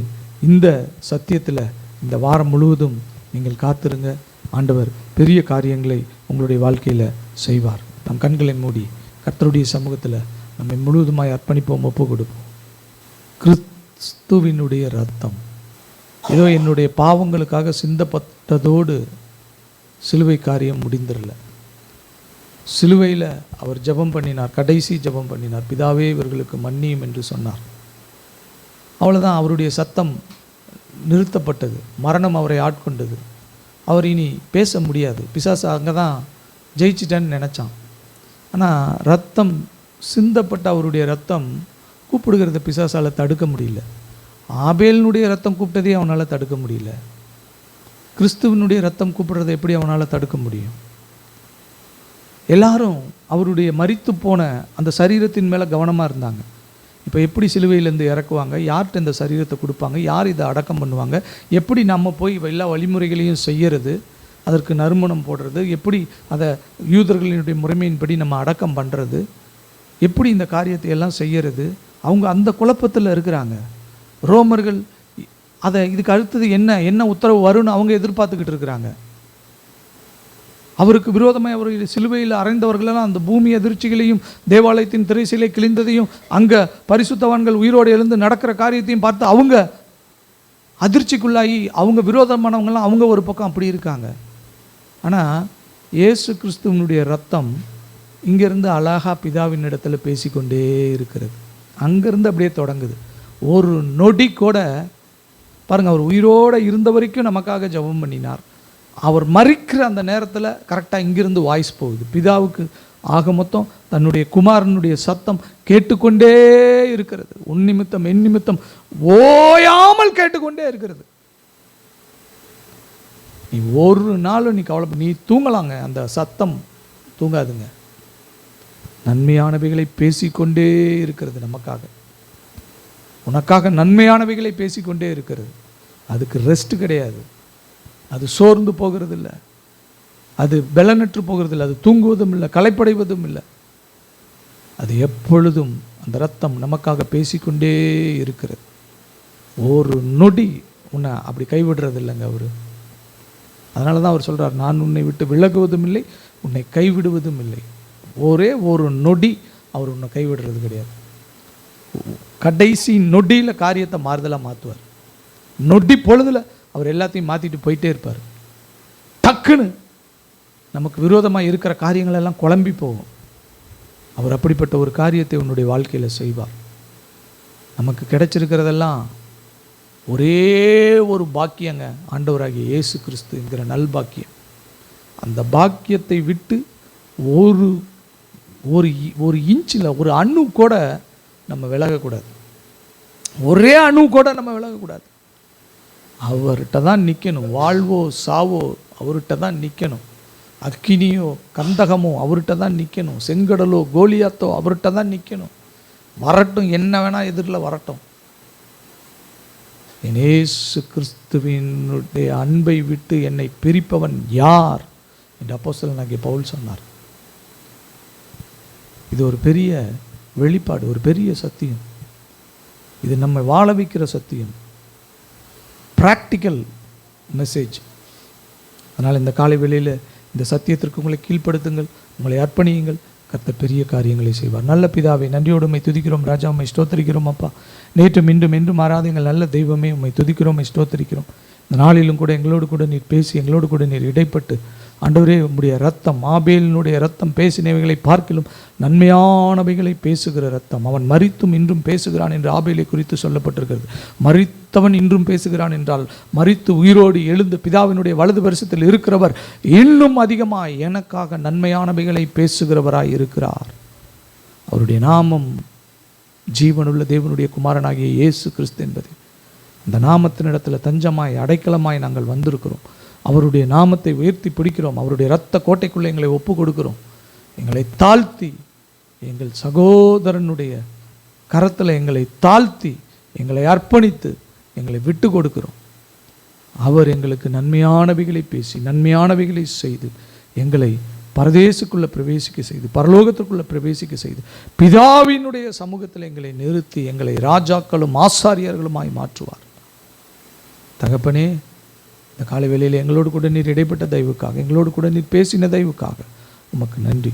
இந்த சத்தியத்தில் இந்த வாரம் முழுவதும் நீங்கள் காத்திருங்க. ஆண்டவர் பெரிய காரியங்களை உங்களுடைய வாழ்க்கையில் செய்வார். நம் கண்களை மூடி கர்த்தருடைய சமூகத்தில் நம்மை முழுவதுமாய் அர்ப்பணிப்போம், ஒப்பு கொடுப்போம். கிறிஸ்துவினுடைய ரத்தம் ஏதோ என்னுடைய பாவங்களுக்காக சிந்தப்பட்டதோடு சிலுவை காரியம் முடிந்துடல. சிலுவையில் அவர் ஜெபம் பண்ணினார், கடைசி ஜெபம் பண்ணினார். பிதாவே இவர்களுக்கு மன்னியும் என்று சொன்னார். அவ்வளோதான். அவருடைய சத்தம் நிறுத்தப்பட்டது. மரணம் அவரை ஆட்கொண்டது. அவர் இனி பேச முடியாது. பிசாசு அங்கே தான் ஜெயிச்சிட்டேன்னு நினச்சான். ஆனால் ரத்தம் சிந்தப்பட்ட அவருடைய ரத்தம் கூப்பிடுகிறத பிசாசால் தடுக்க முடியல. ஆபேலினுடைய ரத்தம் கூப்பிட்டதே அவனால் தடுக்க முடியல. கிறிஸ்துவனுடைய ரத்தம் கூப்பிடுறதை எப்படி அவனால் தடுக்க முடியும்? எல்லாரும் அவருடைய மரித்து போன அந்த சரீரத்தின் மேலே கவனமாக இருந்தாங்க. இப்போ எப்படி சிலுவையிலேருந்து இறக்குவாங்க, யார்கிட்ட இந்த சரீரத்தை கொடுப்பாங்க, யார் இதை அடக்கம் பண்ணுவாங்க, எப்படி நம்ம போய் எல்லா வழிமுறைகளையும் செய்யறது, அதற்கு நறுமணம் போடுறது, எப்படி அதை யூதர்களினுடைய முறைமையின்படி நம்ம அடக்கம் பண்ணுறது, எப்படி இந்த காரியத்தை எல்லாம் செய்யறது, அவங்க அந்த குழப்பத்தில் இருக்கிறாங்க. ரோமர்கள் அதை இதுக்கு அடுத்தது என்ன உத்தரவு வரும்னு அவங்க எதிர்பார்த்துக்கிட்டு இருக்கிறாங்க. அவருக்கு விரோதமாக அவர் சிலுவையில் அறைந்தவர்களெல்லாம் அந்த பூமி அதிர்ச்சிகளையும் தேவாலயத்தின் திரைசிலை கிழிந்ததையும் அங்கே பரிசுத்தவான்கள் உயிரோடு எழுந்து நடக்கிற காரியத்தையும் பார்த்து அவங்க அதிர்ச்சிக்குள்ளாகி அவங்க விரோதமானவங்களாம் அவங்க ஒரு பக்கம் அப்படி இருக்காங்க. ஆனால் இயேசு கிறிஸ்துவனுடைய ரத்தம் இங்கேருந்து அழகாக பிதாவின் இடத்துல பேசிக்கொண்டே இருக்கிறது. அங்கேருந்து அப்படியே தொடங்குது. ஒரு நொடி கூட பாருங்கள், அவர் உயிரோடு இருந்த வரைக்கும் நமக்காக ஜெபம் பண்ணினார். அவர் மரிக்கிற அந்த நேரத்தில் கரெக்டாக இங்கிருந்து வாய்ஸ் போகுது. பிதாவுக்கு ஆக மொத்தம் தன்னுடைய குமாரனுடைய சத்தம் கேட்டுக்கொண்டே இருக்கிறது. உன் நிமித்தம் என் நிமித்தம் ஓயாமல் கேட்டுக்கொண்டே இருக்கிறது. நீ ஒரு நாளும் நீ கவலை, நீ தூங்கலாங்க, அந்த சத்தம் தூங்காதுங்க. நன்மையானவைகளை பேசிக்கொண்டே இருக்கிறது. நமக்காக உனக்காக நன்மையானவைகளை பேசிக்கொண்டே இருக்கிறது. அதுக்கு ரெஸ்ட் கிடையாது. அது சோர்ந்து போகிறது இல்லை, அது பலனற்று போகிறது இல்லை, அது தூங்குவதும் இல்லை, களைப்படைவதும் இல்லை. அது எப்பொழுதும் அந்த ரத்தம் நமக்காக பேசிக்கொண்டே இருக்கிறது. ஒரு நொடி உன்னை அப்படி கைவிடுறது இல்லைங்க அவர். அதனால தான் அவர் சொல்கிறார், நான் உன்னை விட்டு விலகுவதும் இல்லை, உன்னை கைவிடுவதும் இல்லை. ஒரே ஒரு நொடி அவர் உன்னை கைவிடுறது கிடையாது. கடைசி நொடியில் காரியத்தை மாறுதலாக மாற்றுவார். நொடி பொழுதில் அவர் எல்லாத்தையும் மாற்றிட்டு போயிட்டே இருப்பார். டக்குன்னு நமக்கு விரோதமாக இருக்கிற காரியங்கள் எல்லாம் குழம்பி போகும். அவர் அப்படிப்பட்ட ஒரு காரியத்தை உன்னுடைய வாழ்க்கையில் செய்வார். நமக்கு கிடைச்சிருக்கிறதெல்லாம் ஒரே ஒரு பாக்கியங்க, ஆண்டவராகிய இயேசு கிறிஸ்து என்கிற நல்பாக்கியம். அந்த பாக்கியத்தை விட்டு ஒரு ஒரு ஒரு இன்ச்சில் ஒரு அணு கூட நம்ம விலகக்கூடாது. ஒரே அணு கூட நம்ம விலகக்கூடாது. அவர்கிட்ட தான் நிற்கணும். வாழ்வோ சாவோ அவர்கிட்ட தான் நிற்கணும். அக்கினியோ கந்தகமோ அவர்கிட்ட தான் நிற்கணும். செங்கடலோ கோலியாத்தோ அவர்கிட்ட தான் நிற்கணும். வரட்டும், என்ன வேணால் எதிரில் வரட்டும். என் இயேசு கிறிஸ்துவினுடைய அன்பை விட்டு என்னை பிரிப்பவன் யார் என்று அப்போஸ்தலனாகிய பவுல் சொன்னார். இது ஒரு பெரிய வெளிப்பாடு, ஒரு பெரிய சத்தியம். இது நம்மை வாழ வைக்கிற சத்தியம், ப்ராக்டிக்கல் மெசேஜ். அதனால் இந்த காலை வேளையில் இந்த சத்தியத்திற்கு உங்களை கீழ்ப்படுத்துங்கள், உங்களை அர்ப்பணியுங்கள். கர்த்தர் பெரிய காரியங்களை செய்வார். நல்ல பிதாவே, நன்றியோடு உம்மை துதிக்கிறோம். ராஜா, உம்மை ஸ்தோத்திரிக்கிறோம். அப்பா, நேற்றும் இன்றும் என்றும் மாறாத எங்கள் நல்ல தெய்வமே, உம்மை துதிக்கிறோம், உம்மை ஸ்தோத்திரிக்கிறோம். இந்த நாளிலும் கூட எங்களோடு கூட நீர் பேசி, எங்களோடு கூட நீர் இடைப்பட்டு, ஆண்டவரே, உம்முடைய ரத்தம், ஆபேலினுடைய ரத்தம் பேசினவைகளை பார்க்கிலும் நன்மையானவைகளை பேசுகிற ரத்தம். அவன் மரித்தும் இன்றும் பேசுகிறான் என்று ஆபேலை குறித்து சொல்லப்பட்டிருக்கிறது. மரித்தவன் இன்றும் பேசுகிறான் என்றால், மரித்து உயிரோடு எழுந்து பிதாவினுடைய வலது பரிசத்தில் இருக்கிறவர் இன்னும் அதிகமாய் எனக்காக நன்மையானவைகளை பேசுகிறவராய் இருக்கிறார். அவருடைய நாமம் ஜீவனுள்ள தேவனுடைய குமாரனாகிய இயேசு கிறிஸ்து என்பது. அந்த நாமத்தினிடத்தில் தஞ்சமாய் அடைக்கலமாய் நாங்கள் வந்திருக்கிறோம். அவருடைய நாமத்தை உயர்த்தி பிடிக்கிறோம். அவருடைய இரத்த கோட்டைக்குள்ளே எங்களை ஒப்பு கொடுக்கிறோம். எங்களை தாழ்த்தி, எங்கள் சகோதரனுடைய கரத்தில் எங்களை தாழ்த்தி, எங்களை அர்ப்பணித்து, எங்களை விட்டு கொடுக்கிறோம். அவர் எங்களுக்கு நன்மையானவைகளை பேசி, நன்மையானவைகளை செய்து, எங்களை பரதேசுக்குள்ளே பிரவேசிக்க செய்து, பரலோகத்திற்குள்ளே பிரவேசிக்க செய்து, பிதாவினுடைய சமூகத்தில் எங்களை நிறுத்தி, எங்களை ராஜாக்களும் ஆசாரியர்களுமாய் மாற்றுவார். தகப்பனே, இந்த காலை வேளையில் எங்களோடு கூட நீர் இடைப்பட்ட தயவுக்காக, எங்களோடு கூட நீர் பேசின தயவுக்காக உமக்கு நன்றி.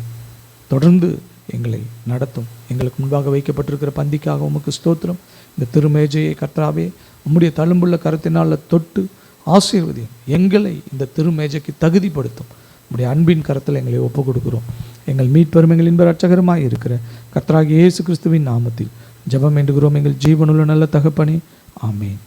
தொடர்ந்து எங்களை நடத்தும். எங்களுக்கு முன்பாக வைக்கப்பட்டிருக்கிற பந்திக்காக உமக்கு ஸ்தோத்திரம். இந்த திருமேஜையை கர்த்தாவே உம்முடைய தழும்புள்ள கரத்தினால் தொட்டு ஆசீர்வதியும். எங்களை இந்த திருமேஜைக்கு தகுதிப்படுத்தும். உம்முடைய அன்பின் கரத்தில் எங்களை ஒப்பு கொடுக்கிறோம். எங்கள் மீட்பெரும் எங்கள் இன்ப இரட்சகருமாய் இருக்கிற கர்த்தராகிய இயேசு கிறிஸ்துவின் நாமத்தில் ஜெபம் வேண்டுகிறோம் எங்கள் ஜீவனுள்ள நல்ல தகப்பனே. ஆமென்.